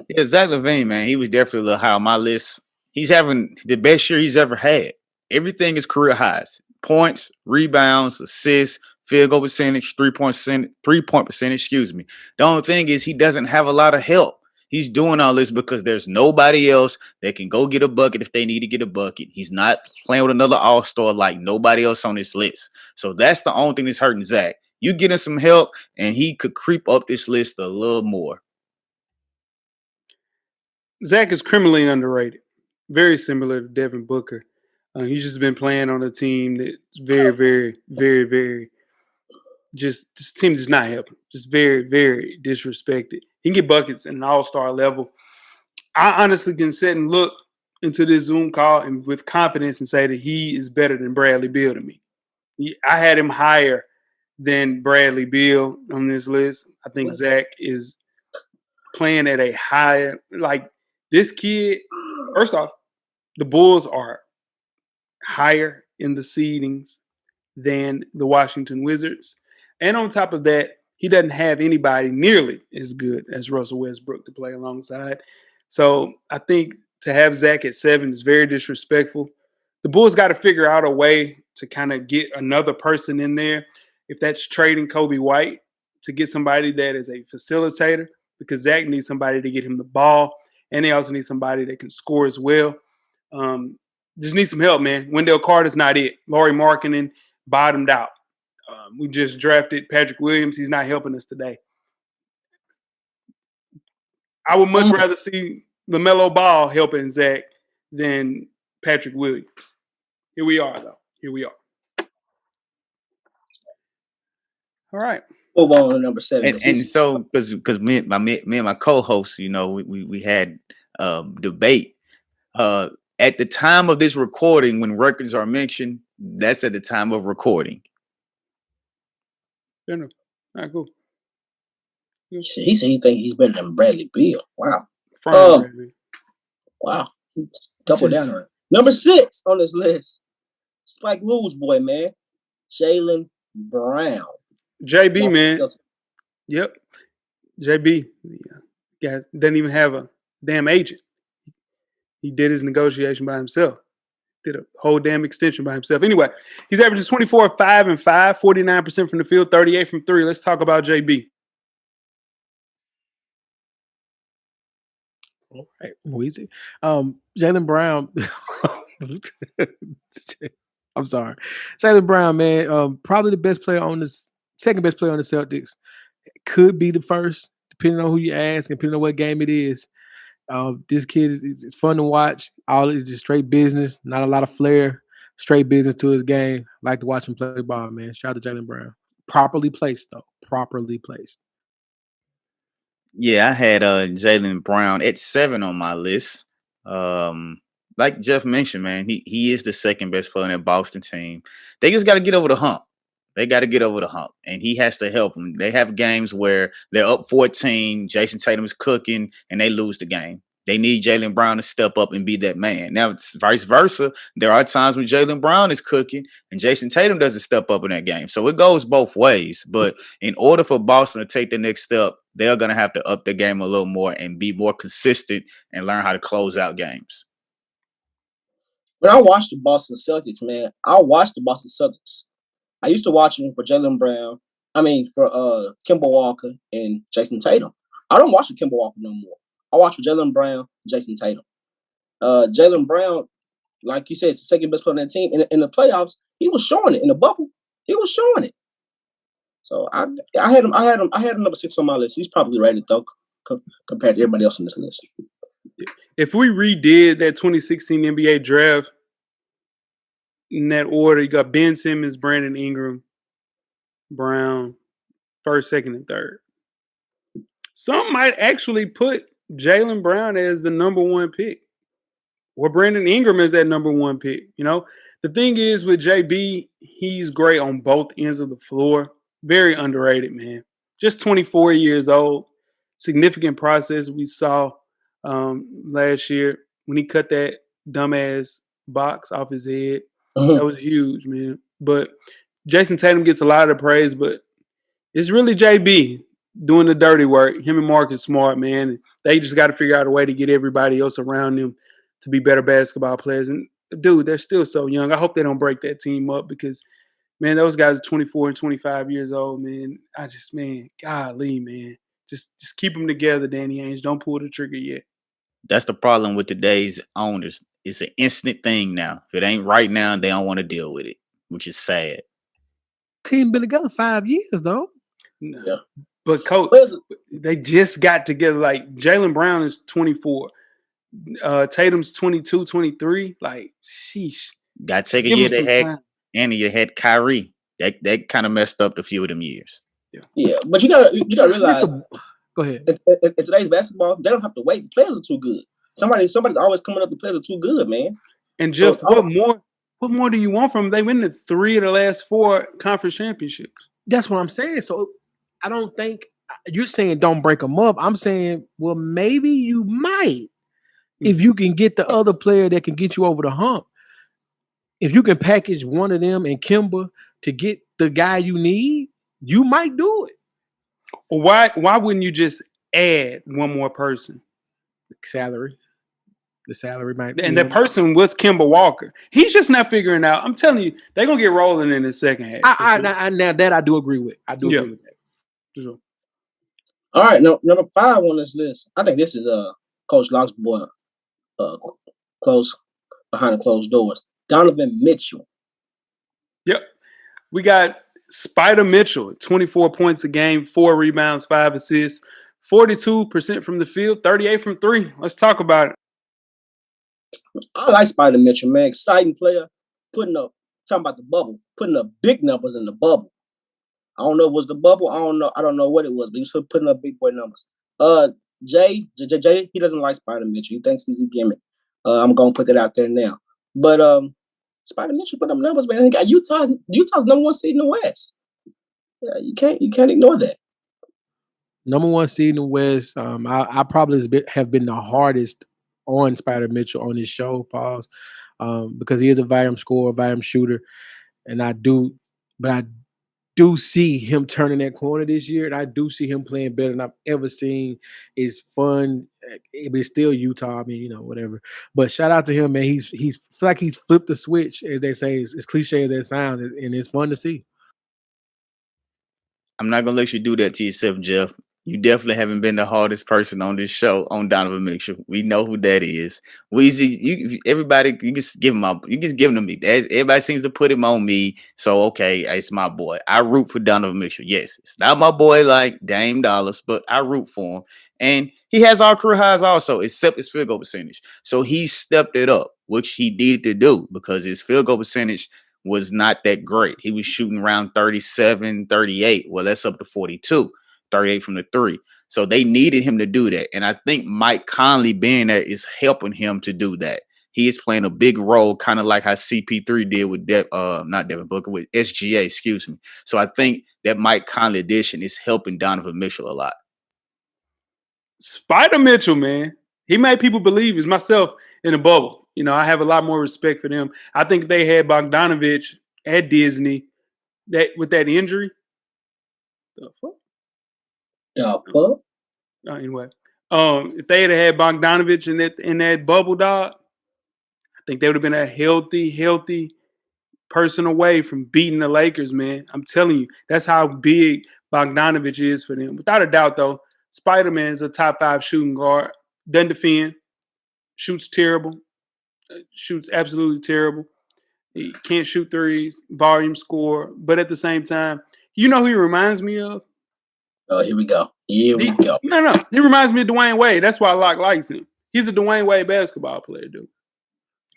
Yeah, Zach LaVine, man, he was definitely a little high on my list. He's having the best year he's ever had. Everything is career highs. Points, rebounds, assists, field goal percentage, 3-point percentage, The only thing is he doesn't have a lot of help. He's doing all this because there's nobody else that can go get a bucket if they need to get a bucket. He's not playing with another all-star like nobody else on this list. So that's the only thing that's hurting Zach. You get him some help, and he could creep up this list a little more. Zach is criminally underrated. Very similar to Devin Booker. He's just been playing on a team that's very, very, very, very just this team does not help him. Just very, very disrespected. He can get buckets at an all-star level. I honestly can sit and look into this Zoom call and with confidence and say that he is better than Bradley Beal to me. I had him higher than Bradley Beal on this list. I think Zach is playing at a higher, like this kid, first off, the Bulls are higher in the seedings than the Washington Wizards. And on top of that, he doesn't have anybody nearly as good as Russell Westbrook to play alongside. So I think to have Zach at 7 is very disrespectful. The Bulls got to figure out a way to kind of get another person in there. If that's trading Kobe White to get somebody that is a facilitator, because Zach needs somebody to get him the ball, and they also need somebody that can score as well. Just need some help, man. Wendell Carter's not it. Lauri Markkanen bottomed out. We just drafted Patrick Williams. He's not helping us today. I would much rather see LaMelo Ball helping Zach than Patrick Williams. Here we are, though. Here we are. All right. Move on to number 7. And so because me and my co-hosts, we had debate. At the time of this recording, when records are mentioned, that's at the time of recording. Fair enough. All right, cool. He said he think he's better than Bradley Beal. Wow. Wow. Double down on it. Number 6 on this list. Spike Rules boy, man. Jaylen Brown. JB, man. Yep. JB. Yeah, doesn't even have a damn agent. He did his negotiation by himself. Did a whole damn extension by himself. Anyway, he's averaging 24, 5 and 5, 49% from the field, 38 from 3. Let's talk about JB. All right, Weezy. Jaylen Brown. I'm sorry. Jaylen Brown, man, probably the best player on this, second best player on the Celtics. Could be the first, depending on who you ask, and depending on what game it is. This kid is fun to watch. All is just straight business, not a lot of flair. Straight business to his game. Like to watch him play ball, man. Shout out to Jaylen Brown. Properly placed, though. Properly placed. Yeah, I had Jaylen Brown at 7 on my list. Like Jeff mentioned, man, he is the second best player on that Boston team. They just got to get over the hump. And he has to help them. They have games where they're up 14, Jason Tatum is cooking, and they lose the game. They need Jaylen Brown to step up and be that man. Now, it's vice versa. There are times when Jaylen Brown is cooking and Jason Tatum doesn't step up in that game. So it goes both ways. But in order for Boston to take the next step, they're going to have to up their game a little more and be more consistent and learn how to close out games. When I watch the Boston Celtics, man, I used to watch them for Jaylen Brown. For Kemba Walker and Jason Tatum. I don't watch for Kemba Walker no more. I watch for Jaylen Brown, Jason Tatum. Jaylen Brown, like you said, is the second best player on that team. In the playoffs, he was showing it. In the bubble, he was showing it. So I had him number 6 on my list. He's probably rated though compared to everybody else on this list. If we redid that 2016 NBA draft in that order, you got Ben Simmons, Brandon Ingram, Brown, first, second, and third. Some might actually put Jaylen Brown as the number 1 pick, or Brandon Ingram as that number 1 pick. The thing is with JB, he's great on both ends of the floor. Very underrated, man. Just 24 years old. Significant process we saw last year when he cut that dumbass box off his head. That was huge, man. But Jason Tatum gets a lot of praise, but it's really JB doing the dirty work. Him and Marcus Smart, man. They just got to figure out a way to get everybody else around them to be better basketball players. And, dude, they're still so young. I hope they don't break that team up because, man, those guys are 24 and 25 years old, man. Golly, man. Just keep them together, Danny Ainge. Don't pull the trigger yet. That's the problem with today's owners. It's an instant thing now. If it ain't right now, they don't want to deal with it, which is sad. Team been together 5 years, though. No. Yeah. But, Coach, they just got together. Like, Jaylen Brown is 24. Tatum's 22, 23. Like, sheesh. Got to take a year to heck. And you had Kyrie. That kind of messed up a few of them years. Yeah, but you gotta realize. Go ahead. In today's basketball, they don't have to wait. The players are too good. Somebody's always coming up. The players are too good, man. And Jeff, what more do you want from them? They win the 3 of the last 4 conference championships. That's what I'm saying. So I don't think you're saying don't break them up. I'm saying, well, maybe you might if you can get the other player that can get you over the hump. If you can package one of them and Kemba to get the guy you need, you might do it. Why wouldn't you just add one more person? Salary. The salary might And be that person was Kemba Walker. He's just not figuring out. I'm telling you, they're gonna get rolling in the second half. Now that I do agree with. I do agree with that. For sure. All right, number 5 on this list. I think this is Coach Locke's boy, close behind the closed doors. Donovan Mitchell. Yep. We got Spider Mitchell, 24 points a game, 4 rebounds, 5 assists, 42% from the field, 38 from 3. Let's talk about it. I like Spider Mitchell, man. Exciting player. Talking about the bubble, putting up big numbers in the bubble. I don't know if it was the bubble. I don't know what it was, but he was putting up big boy numbers. Jay, he doesn't like Spider Mitchell. He thinks he's a gimmick. I'm gonna put that out there now. But Spider Mitchell put up numbers, man. He got Utah's number 1 seed in the West. Yeah, you can't ignore that. Number 1 seed in the West. I probably have been the hardest on Spider Mitchell on this show, pause, because he is a volume scorer, volume shooter, and I do see him turning that corner this year, and I do see him playing better than I've ever seen. It's fun. It's still Utah. I mean, whatever. But shout out to him, man. He's feel like he's flipped the switch, as they say. As cliche as that sounds, and it's fun to see. I'm not gonna let you do that to yourself, Jeff. You definitely haven't been the hardest person on this show on Donovan Mitchell. We know who that is. Weezy, everybody, you just give him to me. Everybody seems to put him on me. So okay, it's my boy. I root for Donovan Mitchell. Yes, it's not my boy like Dame Dollars, but I root for him. And he has all career highs also, except his field goal percentage. So he stepped it up, which he needed to do because his field goal percentage was not that great. He was shooting around 37, 38. Well, that's up to 42. 38 from the 3. So they needed him to do that. And I think Mike Conley being there is helping him to do that. He is playing a big role, kind of like how CP3 did with not Devin Booker, with SGA, excuse me. So I think that Mike Conley addition is helping Donovan Mitchell a lot. Spider Mitchell, man. He made people believe, as myself, in the bubble. I have a lot more respect for them. I think they had Bogdanovich at Disney with that injury. The fuck? Anyway, if they had Bogdanovich in that bubble, dog, I think they would have been a healthy person away from beating the Lakers, man. I'm telling you, that's how big Bogdanovich is for them. Without a doubt, though, Spider-Man is a top 5 shooting guard. Doesn't defend, shoots terrible, shoots absolutely terrible. He can't shoot threes, volume score, but at the same time, who he reminds me of? Oh, here we go. No. He reminds me of Dwyane Wade. That's why Locke likes him. He's a Dwyane Wade basketball player, dude.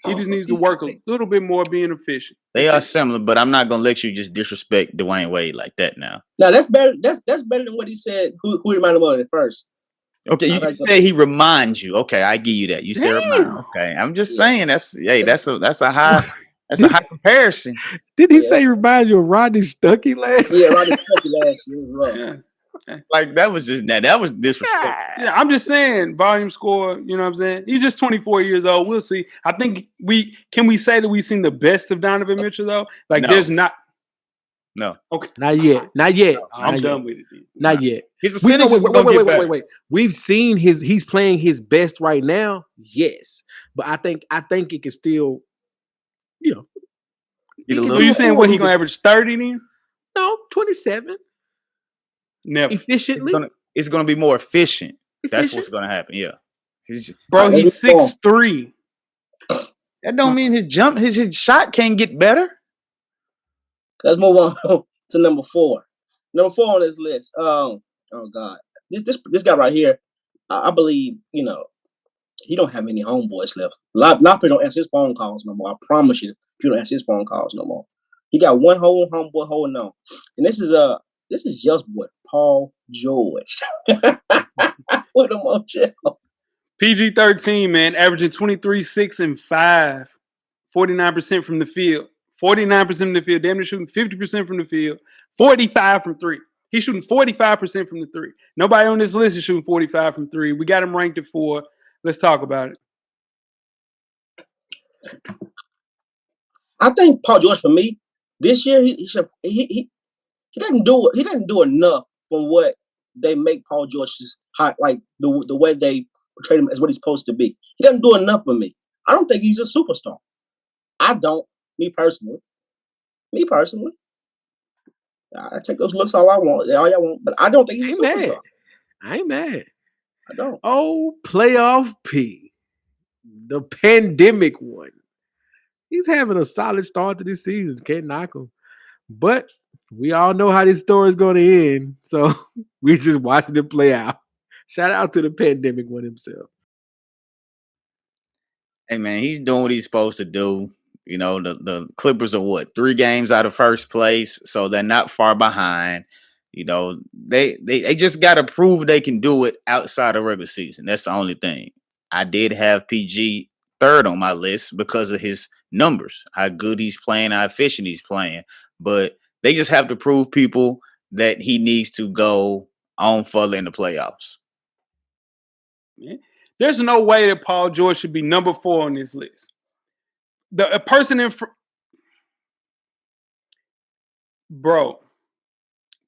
He just needs to work a little bit more being efficient. They are similar, but I'm not gonna let you just disrespect Dwyane Wade like that now. No, that's better. That's better than what he said. Who reminded him of it first? Okay, you say he reminds you. Okay, I give you that. You said remind. Okay, I'm just saying that's a high comparison. Did he say he reminds you of Rodney Stuckey last? Yeah, Rodney Stuckey last year was rough. Like that was disrespectful. Yeah, I'm just saying volume score, you know what I'm saying? He's just 24 years old. We'll see. I think can we say that we've seen the best of Donovan Mitchell though? Like there's not. No. Okay. Not yet. No, I'm done with it. Not yet. His percentage is gonna get better. Wait. We've seen he's playing his best right now. Yes. But I think it can still, So you saying what, he gonna average 30 then? No, 27. Never. Efficiently. It's gonna be more efficient. That's what's gonna happen. Yeah. He's 6'3". That don't mean his shot can't get better. Let's move on to number 4. Number 4 on this list. Oh God, this guy right here. I believe he don't have any homeboys left. A lot of people don't answer his phone calls no more. I promise you, people don't answer his phone calls no more. He got one whole homeboy holding on, and this is just boy Paul George. Put him on jail. PG-13, man, averaging 23, 6, and 5, 49% from the field. 49% from the field. Damn near shooting 50% from the field. 45 from 3. He's shooting 45% from the 3. Nobody on this list is shooting 45 from 3. We got him ranked at 4. Let's talk about it. I think Paul George, for me, This year he didn't do enough from what they make Paul George's hot, like the way they portray him as what he's supposed to be. He doesn't do enough for me. I don't think he's a superstar. I don't. Me personally. I take those looks all y'all want, but I don't think he's a superstar. I ain't mad. I don't. Oh, playoff P, the pandemic one. He's having a solid start to this season. Can't knock him. But we all know how this story is going to end. So we just watching it play out. Shout out to the pandemic one himself. Hey, man, he's doing what he's supposed to do. You know, the Clippers are what, 3 games out of first place, so they're not far behind. You know, they just got to prove they can do it outside of regular season. That's the only thing. I did have PG third on my list because of his numbers, how good he's playing, how efficient he's playing. But they just have to prove people that he needs to go on further in the playoffs. There's no way that Paul George should be number 4 on this list. A person in front, bro.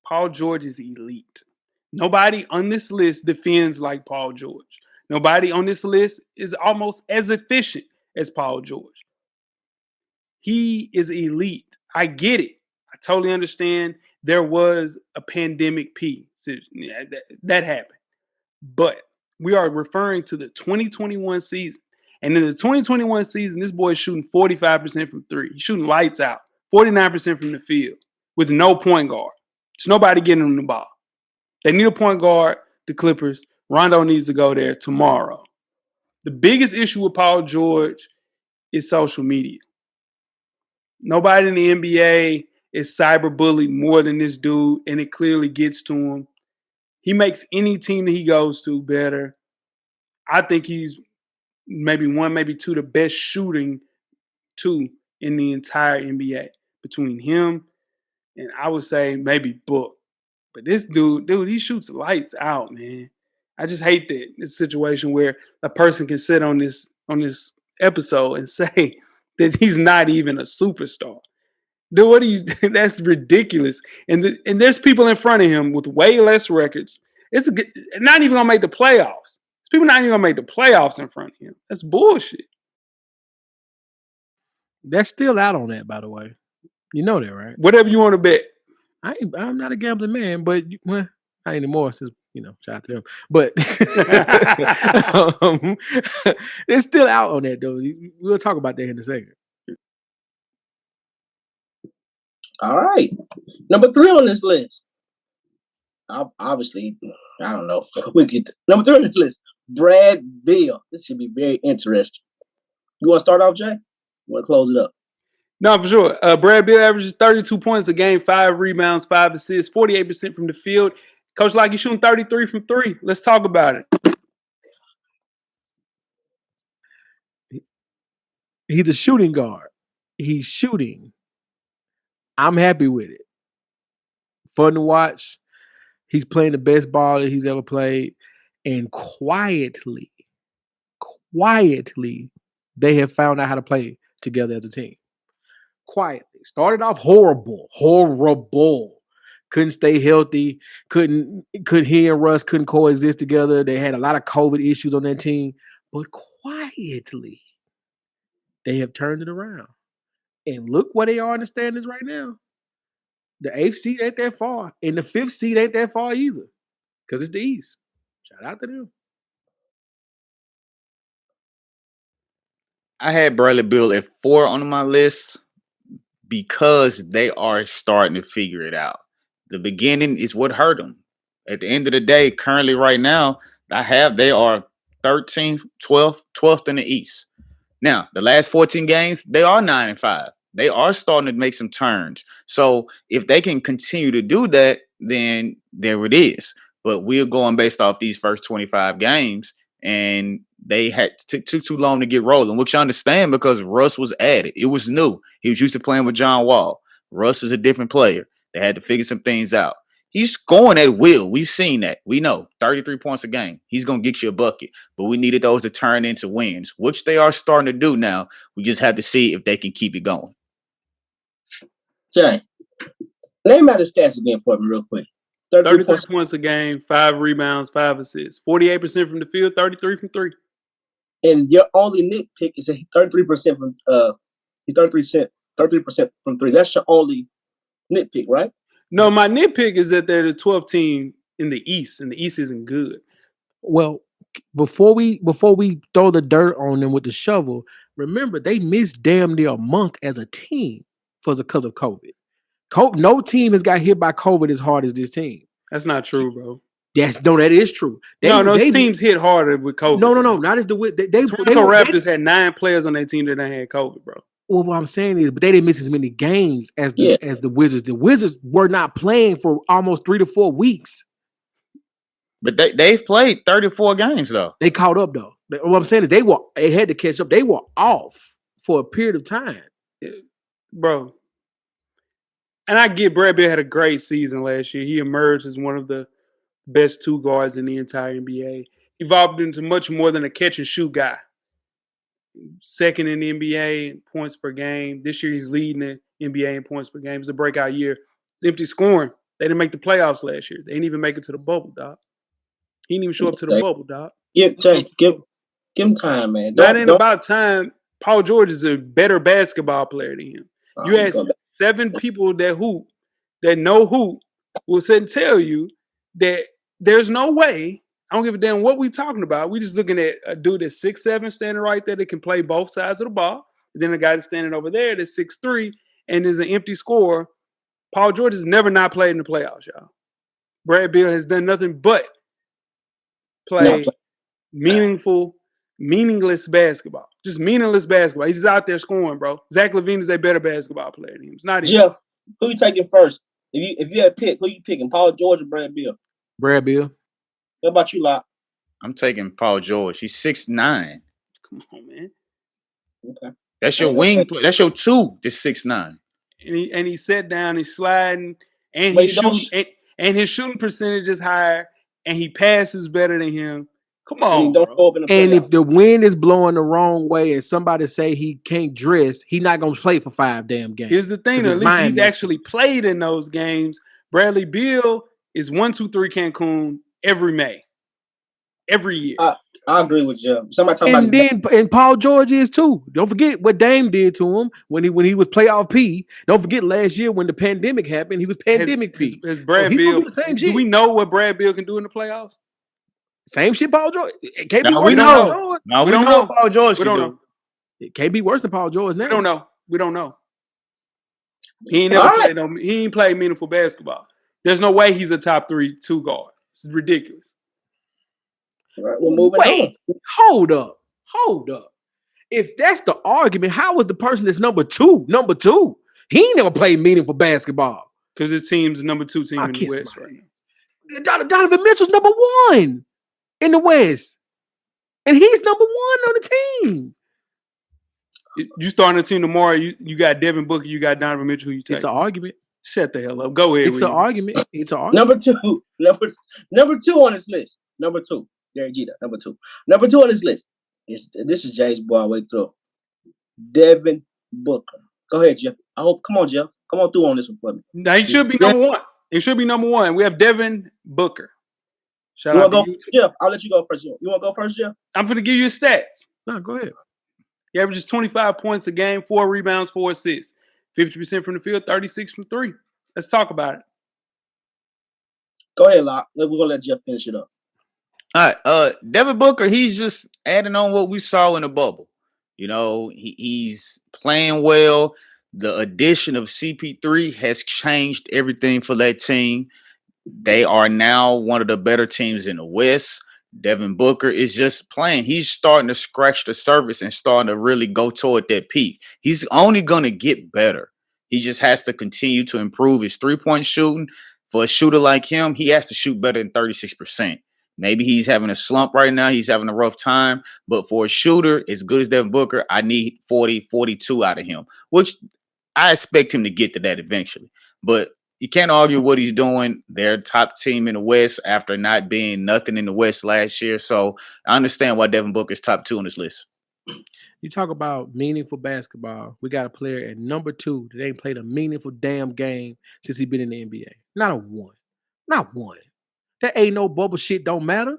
Paul George is elite. Nobody on this list defends like Paul George. Nobody on this list is almost as efficient as Paul George. He is elite. I get it. I totally understand there was a pandemic P. That happened. But we are referring to the 2021 season. And in the 2021 season, this boy is shooting 45% from 3. He's shooting lights out, 49% from the field with no point guard. There's nobody getting him the ball. They need a point guard, the Clippers. Rondo needs to go there tomorrow. The biggest issue with Paul George is social media. Nobody in the NBA is cyberbullied more than this dude, and it clearly gets to him. He makes any team that he goes to better. I think he's maybe 1, maybe 2, the best shooting 2 in the entire NBA. Between him and I would say maybe Book. But this dude, he shoots lights out, man. I just hate that this situation where a person can sit on this episode and say that he's not even a superstar. Dude, what do you? That's ridiculous. And there's people in front of him with way less records. It's not even gonna make the playoffs. There's people not even gonna make the playoffs in front of him. That's bullshit. That's still out on that, by the way. You know that, right? Whatever you want to bet. I'm not a gambling man, but not anymore since, shout out to him. But it's still out on that, though. We'll talk about that in a second. All right. Number 3 on this list. Obviously, I don't know. We'll get number 3 on this list. Brad Beal. This should be very interesting. You want to start off, Jay? You want to close it up? No, for sure. Brad Beal averages 32 points a game, 5 rebounds, 5 assists, 48% from the field. Coach Lock, he's shooting 33 from 3. Let's talk about it. He's a shooting guard. He's shooting. I'm happy with it. Fun to watch. He's playing the best ball that he's ever played. And quietly, they have found out how to play together as a team. Quietly. Started off horrible. Couldn't stay healthy. He and Russ couldn't coexist together. They had a lot of COVID issues on that team. But quietly, they have turned it around. And look where they are in the standings right now. The 8th seed ain't that far. And the 5th seed ain't that far either. Because it's the East. Shout out to them. I had Bradley Beal at 4 on my list because they are starting to figure it out. The beginning is what hurt them. At the end of the day, currently right now, they are 13th, 12th in the East. Now, the last 14 games, they are 9-5. They are starting to make some turns. So if they can continue to do that, then there it is. But we're going based off these first 25 games, and they took too long to get rolling, which I understand because Russ was added. It was new. He was used to playing with John Wall. Russ is a different player. They had to figure some things out. He's scoring at will. We've seen that. We know 33 points a game. He's going to get you a bucket, but we needed those to turn into wins, which they are starting to do now. We just have to see if they can keep it going. Jay, name out the stats again for me real quick. 33 points a game, 5 rebounds, 5 assists. 48% from the field, 33 from 3. And your only nitpick is 33% from he's 33% from 3. That's your only nitpick, right? No, my nitpick is that they're the 12th team in the East, and the East isn't good. Well, before we throw the dirt on them with the shovel, remember they missed damn near a month as a team because of COVID. No team has got hit by COVID as hard as this team. That's not true, bro. That is true. Those teams hit harder with COVID. No, not as the Toronto Raptors had 9 players on their team that had COVID, bro. Well, what I'm saying is, but they didn't miss as many games as the Wizards. The Wizards were not playing for almost 3 to 4 weeks. But they've played 34 games though. They caught up though. What I'm saying is they had to catch up. They were off for a period of time, bro. And I get Brad Beal had a great season last year. He emerged as one of the best 2 guards in the entire NBA. Evolved into much more than a catch and shoot guy. Second in the NBA in points per game. This year he's leading the NBA in points per game. It's a breakout year. It's empty scoring. They didn't make the playoffs last year. They didn't even make it to the bubble, dog. He didn't even show up to the bubble, dog. Give him time, man. That ain't about time. Paul George is a better basketball player than him. You ask 7 people that know hoop, will sit and tell you that there's no way. I don't give a damn what we talking about. We just looking at a dude that's 6'7", standing right there that can play both sides of the ball. And then a guy that's standing over there that's 6'3", and is an empty scorer. Paul George has never not played in the playoffs, y'all. Brad Beal has done nothing but play meaningless basketball. Just meaningless basketball. He's just out there scoring, bro. Zach LaVine is a better basketball player than him. It's not Jeff, who you taking first? If you had to pick, who you picking? Paul George or Brad Beal? Brad Beal. What about you, Locke? I'm taking Paul George. He's 6'9". Come on, man. Okay. That's your wing play. That's your 2. That's 6'9". And he sat down, he's sliding, and he's shooting, and his shooting percentage is higher, and he passes better than him. Come on, bro. And if the wind is blowing the wrong way and somebody say he can't dress, he's not going to play for 5 damn games. Here's the thing, at least he's actually played in those games. Bradley Beal is 1-2-3 Cancun every May. Every year. I agree with you. Somebody talking about and Paul George is too. Don't forget what Dame did to him when he was playoff P. Don't forget last year when the pandemic happened, he was pandemic P. Has Brad Beal, do we know what Brad Beal can do in the playoffs? Same shit, Paul George. It can't be worse than Paul George. No, we don't know what Paul George can do. It can't be worse than Paul George now. We don't know. He ain't played meaningful basketball. There's no way he's a top 3 2 guard. It's ridiculous. All right, we're moving on. Hold up. If that's the argument, how was the person that's number two? He ain't never played meaningful basketball. Because his team's number 2 team in the West right now. Donovan Mitchell's number 1 in the West. And he's number 1 on the team. You starting a team tomorrow, you got Devin Booker, you got Donovan Mitchell, who you take? It's an argument. Shut the hell up. Go ahead. It's an argument. Number two on this list. Number 2. Derek Jeter, number 2. Number 2 on this list. This is Jay's boy way through. Devin Booker. Go ahead, Jeff. Come on, Jeff. Come on through on this one for me. Now, he should be number 1. It should be number 1. We have Devin Booker. Shout out to you. Jeff, I'll let you go first. You want to go first, Jeff? I'm going to give you a stats. No, go ahead. He averages 25 points a game, 4 rebounds, 4 assists. 50% from the field, 36 from 3. Let's talk about it. Go ahead, Locke. We're going to let Jeff finish it up. All right. Devin Booker, he's just adding on what we saw in the bubble. You know, he's playing well. The addition of CP3 has changed everything for that team. They are now one of the better teams in the West. Devin Booker is just playing. He's starting to scratch the surface and starting to really go toward that peak. He's only going to get better. He just has to continue to improve his three-point shooting. For a shooter like him, he has to shoot better than 36%. Maybe he's having a slump right now. He's having a rough time. But for a shooter as good as Devin Booker, I need 40, 42 out of him, which I expect him to get to that eventually. But you can't argue what he's doing. They're top team in the West after not being nothing in the West last year. So I understand why Devin Booker is top 2 on this list. You talk about meaningful basketball. We got a player at number 2 that ain't played a meaningful damn game since he been in the NBA. Not a one. Not one. That ain't no bubble shit don't matter.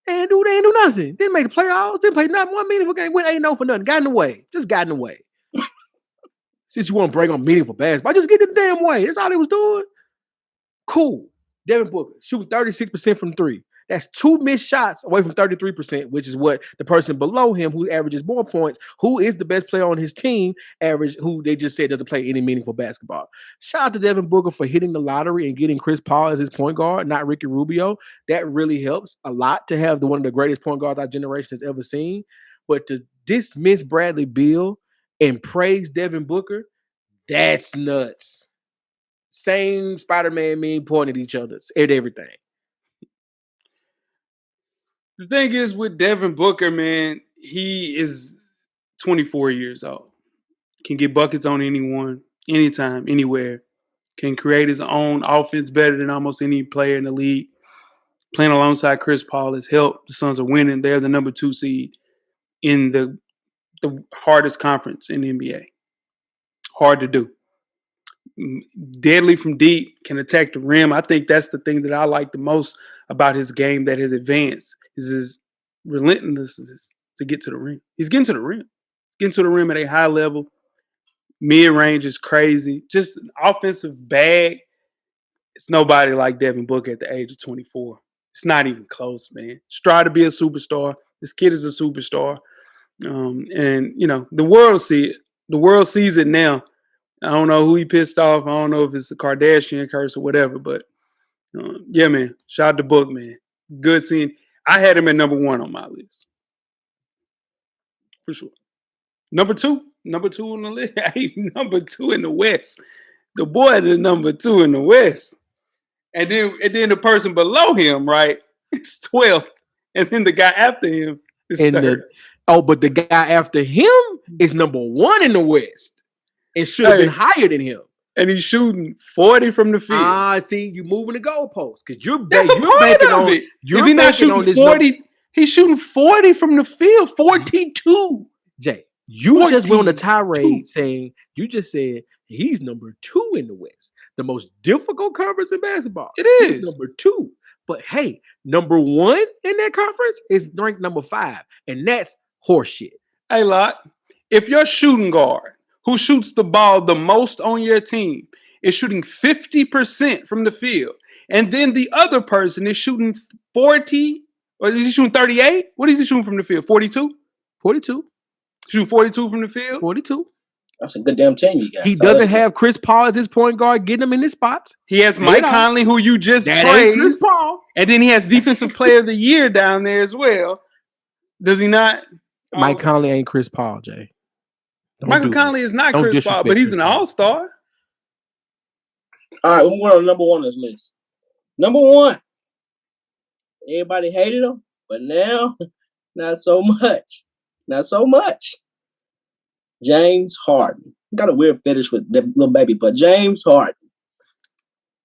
They ain't do nothing. Didn't make the playoffs. Didn't play not one meaningful game. Went ain't no for nothing. Got in the way. Just got in the way. Since you want to break on meaningful basketball, just get in the damn way. That's all he was doing. Cool. Devin Booker shooting 36% from 3. That's 2 missed shots away from 33%, which is what the person below him who averages more points, who is the best player on his team, who they just said doesn't play any meaningful basketball. Shout out to Devin Booker for hitting the lottery and getting Chris Paul as his point guard, not Ricky Rubio. That really helps a lot to have one of the greatest point guards our generation has ever seen. But to dismiss Bradley Beal and praise Devin Booker, that's nuts. Same Spider-Man meme pointing at each other at everything. The thing is with Devin Booker, man, he is 24 years old. Can get buckets on anyone, anytime, anywhere. Can create his own offense better than almost any player in the league. Playing alongside Chris Paul has helped. The Suns are winning. They're the number 2 seed in the hardest conference in the NBA. Hard to do. Deadly from deep, can attack the rim. I think that's the thing that I like the most about his game that has advanced is his relentlessness to get to the rim. He's getting to the rim. Getting to the rim at a high level. Mid-range is crazy. Just an offensive bag. It's nobody like Devin Booker at the age of 24. It's not even close, man. Strive to be a superstar. This kid is a superstar. And, you know, the world see it. The world sees it now. I don't know who he pissed off. I don't know if it's the Kardashian curse or whatever. But, yeah, man. Shout out to Book, man. Good seeing. I had him at number 1 on my list. For sure. Number 2 on the list. Number 2 in the West. The boy is number 2 in the West. And then the person below him, right, is 12th. And then the guy after him is 3rd. But the guy after him is number 1 in the West. It should have been higher than him. And he's shooting 40 from the field. See, you moving the goalposts because That's a part of it. Is he not shooting 40? He's shooting 40 from the field. 42. Jay, you just went on a tirade saying you just said he's number 2 in the West, the most difficult conference in basketball. It is he's number 2, but hey, number 1 in that conference is ranked number 5, and that's horseshit. Hey, Lot, if your shooting guard who shoots the ball the most on your team is shooting 50% from the field, and then the other person is shooting 40, or is he shooting 38? What is he shooting from the field? 42? 42. Shooting 42 from the field? 42. That's a good damn team you got. He doesn't have Chris Paul as his point guard, getting him in his spots. He has Mike Conley, who you just praised. Chris Paul. And then he has Defensive Player of the Year down there as well. Does he not? Mike Conley ain't Chris Paul, Jay. Michael Conley is not Chris Paul, but he's an all-star. All right, we're on number 1 on this list. Number 1. Everybody hated him, but now, not so much. Not so much. James Harden. Got a weird fetish with the little baby, but James Harden.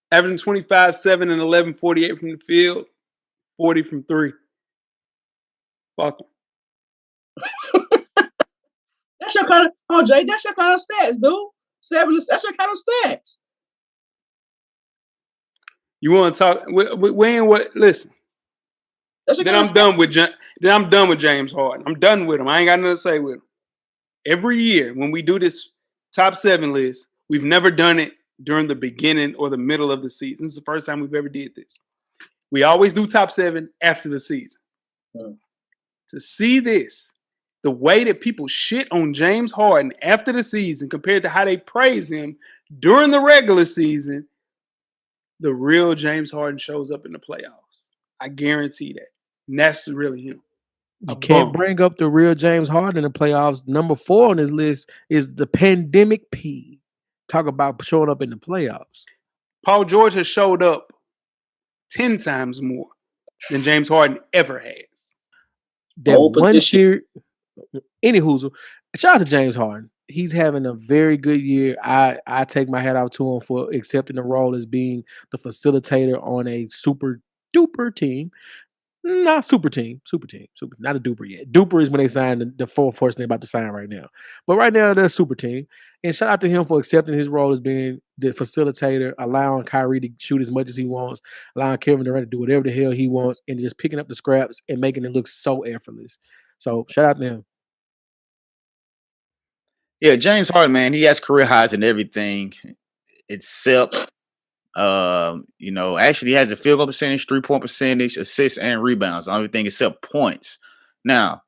Averaging 25, 7, and 11, 48 from the field, 40 from 3. Fuck him. That's your kind of, Jay, that's your kind of stats, dude. 7, that's your kind of stats. You want to talk? When what? Listen. Then I'm done with James Harden. I'm done with him. I ain't got nothing to say with him. Every year when we do this top 7 list, we've never done it during the beginning or the middle of the season. This is the first time we've ever did this. We always do top 7 after the season. To see this, the way that people shit on James Harden after the season compared to how they praise him during the regular season, the real James Harden shows up in the playoffs. I guarantee that. And that's really him. You can't bring up the real James Harden in the playoffs. Number 4 on this list is the pandemic P. Talk about showing up in the playoffs. Paul George has showed up 10 times more than James Harden ever has. That one year, anywho, shout out to James Harden. He's having a very good year. I take my hat out to him for accepting the role as being the facilitator on a super duper team. Nah, super team. Not a duper yet. Duper is when they sign the full force they're about to sign right now. But right now they're a super team. And shout out to him for accepting his role as being the facilitator, allowing Kyrie to shoot as much as he wants, allowing Kevin Durant to do whatever the hell he wants, and just picking up the scraps and making it look so effortless. So shout out to him. Yeah, James Harden, man, he has career highs and everything except actually he has a field goal percentage, 3-point percentage, assists, and rebounds. The only thing except points. Now,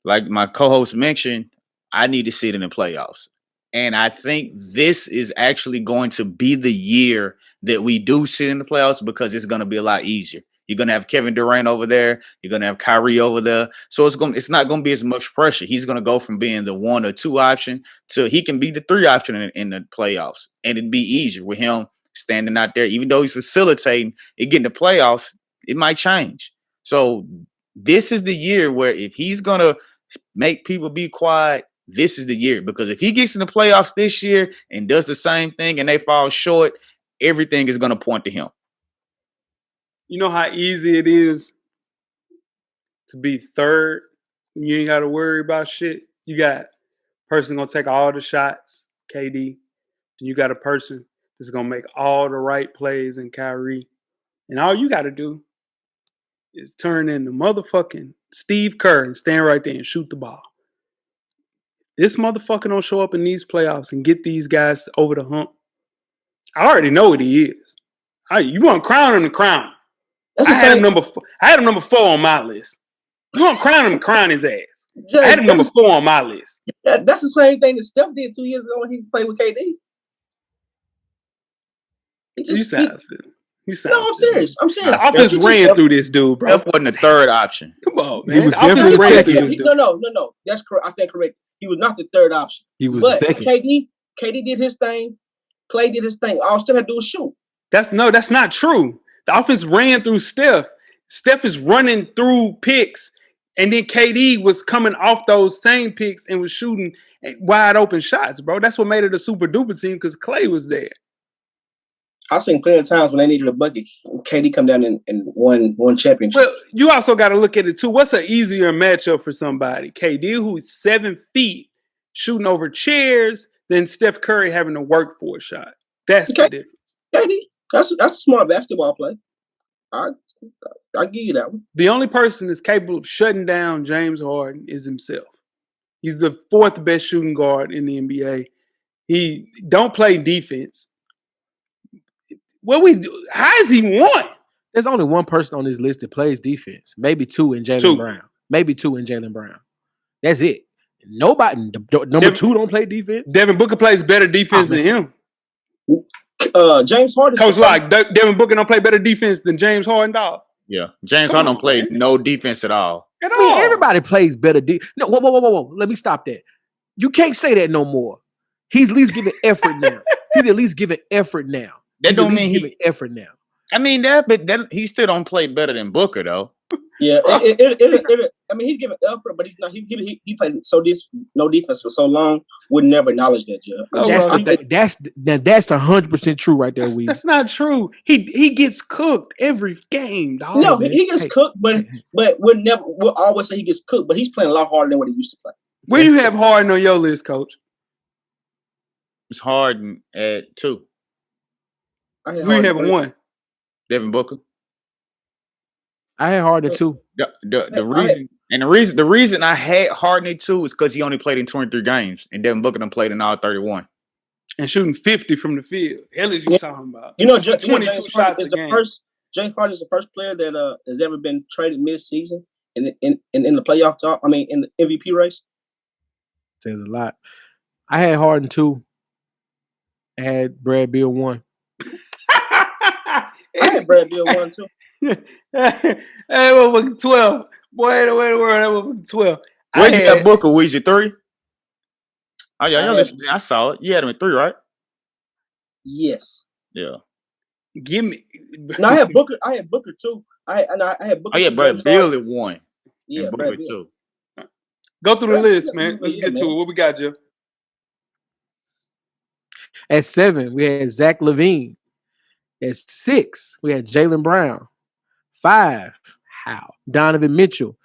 like my co-host mentioned, I need to see it in the playoffs. And I think this is actually going to be the year that we do see it in the playoffs because it's going to be a lot easier. You're going to have Kevin Durant over there. You're going to have Kyrie over there. So it's not going to be as much pressure. He's going to go from being the 1 or 2 option to he can be the 3 option in the playoffs. And it'd be easier with him standing out there. Even though he's facilitating, it getting the playoffs, it might change. So this is the year where if he's going to make people be quiet, this is the year. Because if he gets in the playoffs this year and does the same thing and they fall short, everything is going to point to him. You know how easy it is to be third when you ain't got to worry about shit? You got a person going to take all the shots, KD. Then you got a person that's going to make all the right plays in Kyrie. And all you got to do is turn into motherfucking Steve Kerr and stand right there and shoot the ball. This motherfucker don't show up in these playoffs and get these guys over the hump. I already know what he is. You want to crown him to crown. I had him number 4 on my list. You want to crown him to crown his ass. I had him number 4 on my list. That's the same thing that Steph did 2 years ago when he played with KD. You sound serious. No, I'm serious. The offense ran through this dude, bro. Steph wasn't the 3rd option. Come on, man. He was the offense ran through this dude. No. That's correct. I stand correct. He was not the 3rd option. He was the 2nd. KD did his thing. Clay did his thing. All Steph had to do was shoot. That's not true. The offense ran through Steph. Steph is running through picks, and then KD was coming off those same picks and was shooting wide open shots, bro. That's what made it a super duper team because Clay was there. I've seen plenty of times when they needed a bucket, KD come down and won championship. Well, you also got to look at it too. What's an easier matchup for somebody? KD, who's 7 feet, shooting over chairs, than Steph Curry having to work for a shot. That's the difference. KD, that's a smart basketball play. I'll give you that one. The only person that's capable of shutting down James Harden is himself. He's the 4th best shooting guard in the NBA. He don't play defense. How is he 1? There's only one person on this list that plays defense. Maybe 2 in Jaylen Brown. Maybe 2 in Jaylen Brown. That's it. Nobody. Number 2 don't play defense. Devin Booker plays better defense than him. James Harden. Coach Devin Booker don't play better defense than James Harden, dog. Yeah, James Harden don't play no defense at all. Everybody plays better. No, whoa. Let me stop that. You can't say that no more. He's at least giving effort now. That don't mean giving effort now. I mean but he still don't play better than Booker though. Yeah, I mean he's giving effort, but he's not. He played no defense for so long. Would never acknowledge that, That's 100% true right there. That's not true. He gets cooked every game, dog. No, he gets cooked, but we'll always say he gets cooked. But he's playing a lot harder than what he used to play. Where you have Harden on your list, Coach? It's Harden at 2. Who you have 1? Devin Booker. I had Harden 2. The reason I had Harden at 2 is because he only played in 23 games, and Devin Booker done played in all 31. And shooting 50 from the field. Hell is you talking about? James shots Harden is James Harden is the first player that has ever been traded mid-season in the playoff talk. I mean, in the MVP race. Says a lot. I had Harden 2. I had Brad Beal 1. I had Brad Beal 1 too. Hey, motherfucking 12. Boy, that motherfucking 12. Where you got Booker? Weezy 3? Oh yeah, I saw it. You had him at 3, right? Yes. Yeah. Give me. No, I had Booker. I had Booker 2. I had Booker. Oh yeah, Brad Beal at 1. Yeah, and Booker at 2. Go through the list, man. Let's get to it. What we got, Joe? At 7, we had Zach LaVine. At 6, we had Jaylen Brown. 5, Wow. Donovan Mitchell.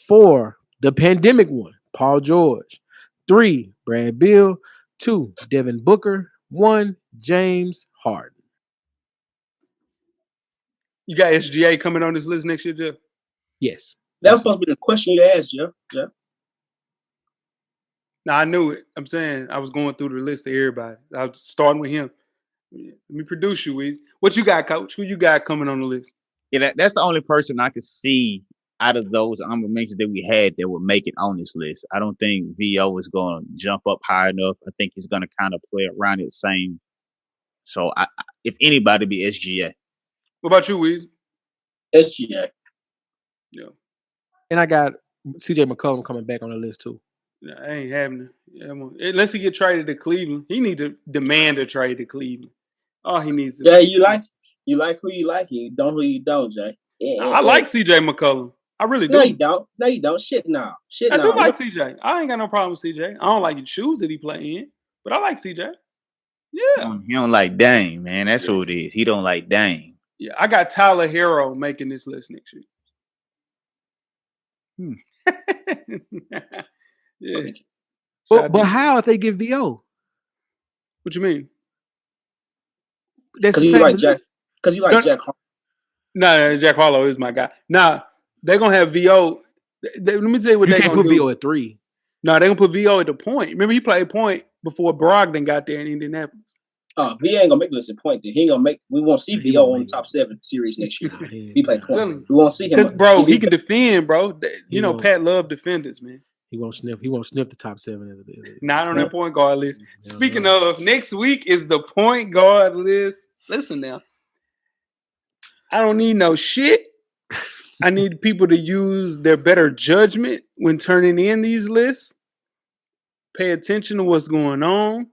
4, the pandemic one, Paul George. 3, Brad Beal. 2, Devin Booker. 1, James Harden. You got SGA coming on this list next year, Jeff? Yes. That was supposed to be the question you asked, Jeff. Yeah. No, I knew it. I'm saying I was going through the list of everybody. I was starting with him. Let me produce you, Weezy. What you got, Coach? Who you got coming on the list? Yeah, that's the only person I could see out of those honorable mentions that we had that would make it on this list. I don't think VO is going to jump up high enough. I think he's going to kind of play around it same. So if anybody, be SGA. What about you, Weezy? SGA. Yeah. And I got CJ McCollum coming back on the list too. No, I ain't having it. Unless he get traded to Cleveland. He need to demand a trade to Cleveland. All he needs to Jay, you like who you like, you don't who you don't, Jay. I like CJ McCollum. I really do. No, you don't. No, you don't. Shit now. I do like CJ. I ain't got no problem with CJ. I don't like the shoes that he play in, but I like CJ. Yeah. He don't like Dame, man. That's who it is. He don't like Dame. Yeah, I got Tyler Hero making this list next year. Yeah. But how if they get VO? What you mean? That's because you like Jack. Because you like Jack. No, Jack Harlow is my guy. Now they're gonna have VO. Let me tell you what you they can't gonna put do. VO at 3. No, they're gonna put VO at the point. Remember, he played point before Brogdon got there in Indianapolis. V ain't gonna make this a point. He ain't gonna make. We won't see VO on the top 7 series next year. He played point. We won't see him because, bro, he can defend, bro. You know, Pat love defenders, man. He won't sniff the top 7. Not on that point guard list. Speaking of, next week is the point guard list. Listen now, I don't need no shit. I need people to use their better judgment when turning in these lists. Pay attention to what's going on.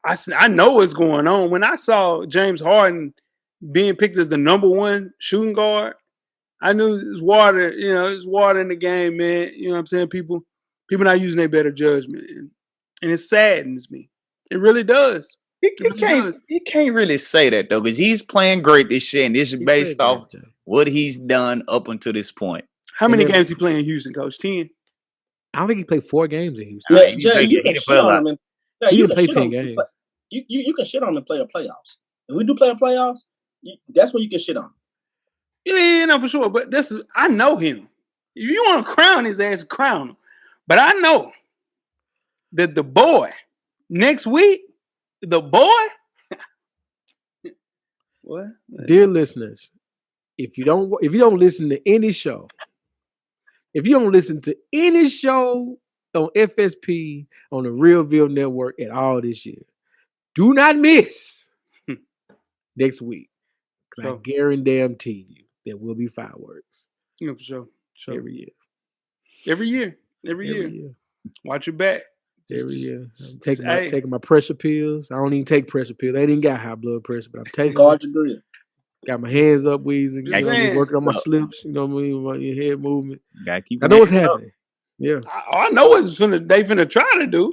I know what's going on. When I saw James Harden being picked as the number 1 shooting guard, I knew there's water, there's water in the game, man. You know what I'm saying? People not using their better judgment. And it saddens me. It really does. He can't really say that, though, because he's playing great this year, and this is based off what he's done up until this point. How many games he played in Houston, Coach? 10? I don't think he played 4 games in Houston. Yeah, Jay, you can shit on him. He didn't play 10 games. You can shit on him and play the playoffs. If we do play the playoffs, that's when you can shit on him. Yeah, no, for sure. But I know him. If you want to crown his ass, crown him. But I know that the boy next week, what? Dear listeners, if you don't listen to any show, if you don't listen to any show on FSP on the Realville Network at all this year, do not miss next week. Because I guarantee you there will be fireworks. Yeah, for sure. Every year. Every year. Watch your back. Every year. I'm taking my pressure pills. I don't even take pressure pills. They didn't got high blood pressure, but I'm taking guard your grill. Got my hands up, Weezy. Working on my slips. You know what I mean? Your head movement. Keep I know what's happening. Yeah. I know what they finna try to do.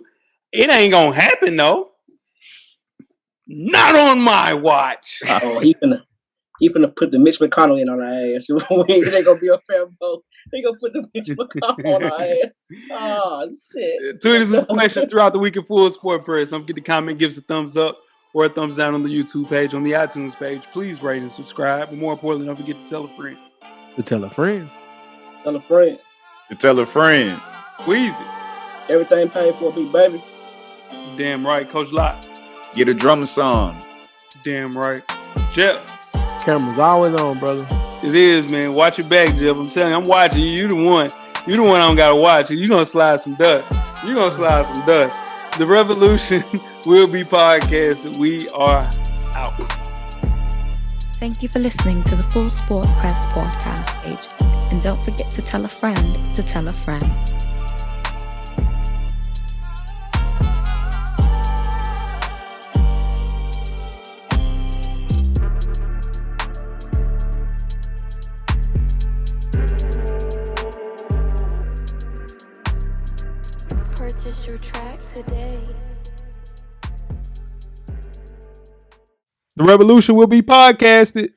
It ain't gonna happen though. Not on my watch. Oh, he finna put the Mitch McConnell in on our ass. It ain't gonna be a fair vote. They gonna put the Mitch McConnell on our ass. Oh shit. Tweet us with questions throughout the week in Full Sport Press. Don't forget to comment, give us a thumbs up or a thumbs down on the YouTube page, on the iTunes page. Please rate and subscribe. But more importantly, don't forget to tell a friend. To tell a friend. Tell a friend. To tell a friend. Weezy. Everything paid for, big baby. Damn right, Coach Locke. Get a drummer song. Damn right. Jeff. Camera's always on, brother. It is, man. Watch your back, Jeff. I'm telling you, I'm watching you. You the one. You the one I don't gotta watch. You're gonna slide some dust. The revolution will be podcasted. We are out. Thank you for listening to the Full Sport Press podcast page. And don't forget to tell a friend to tell a friend. Purchase your track today. The revolution will be podcasted.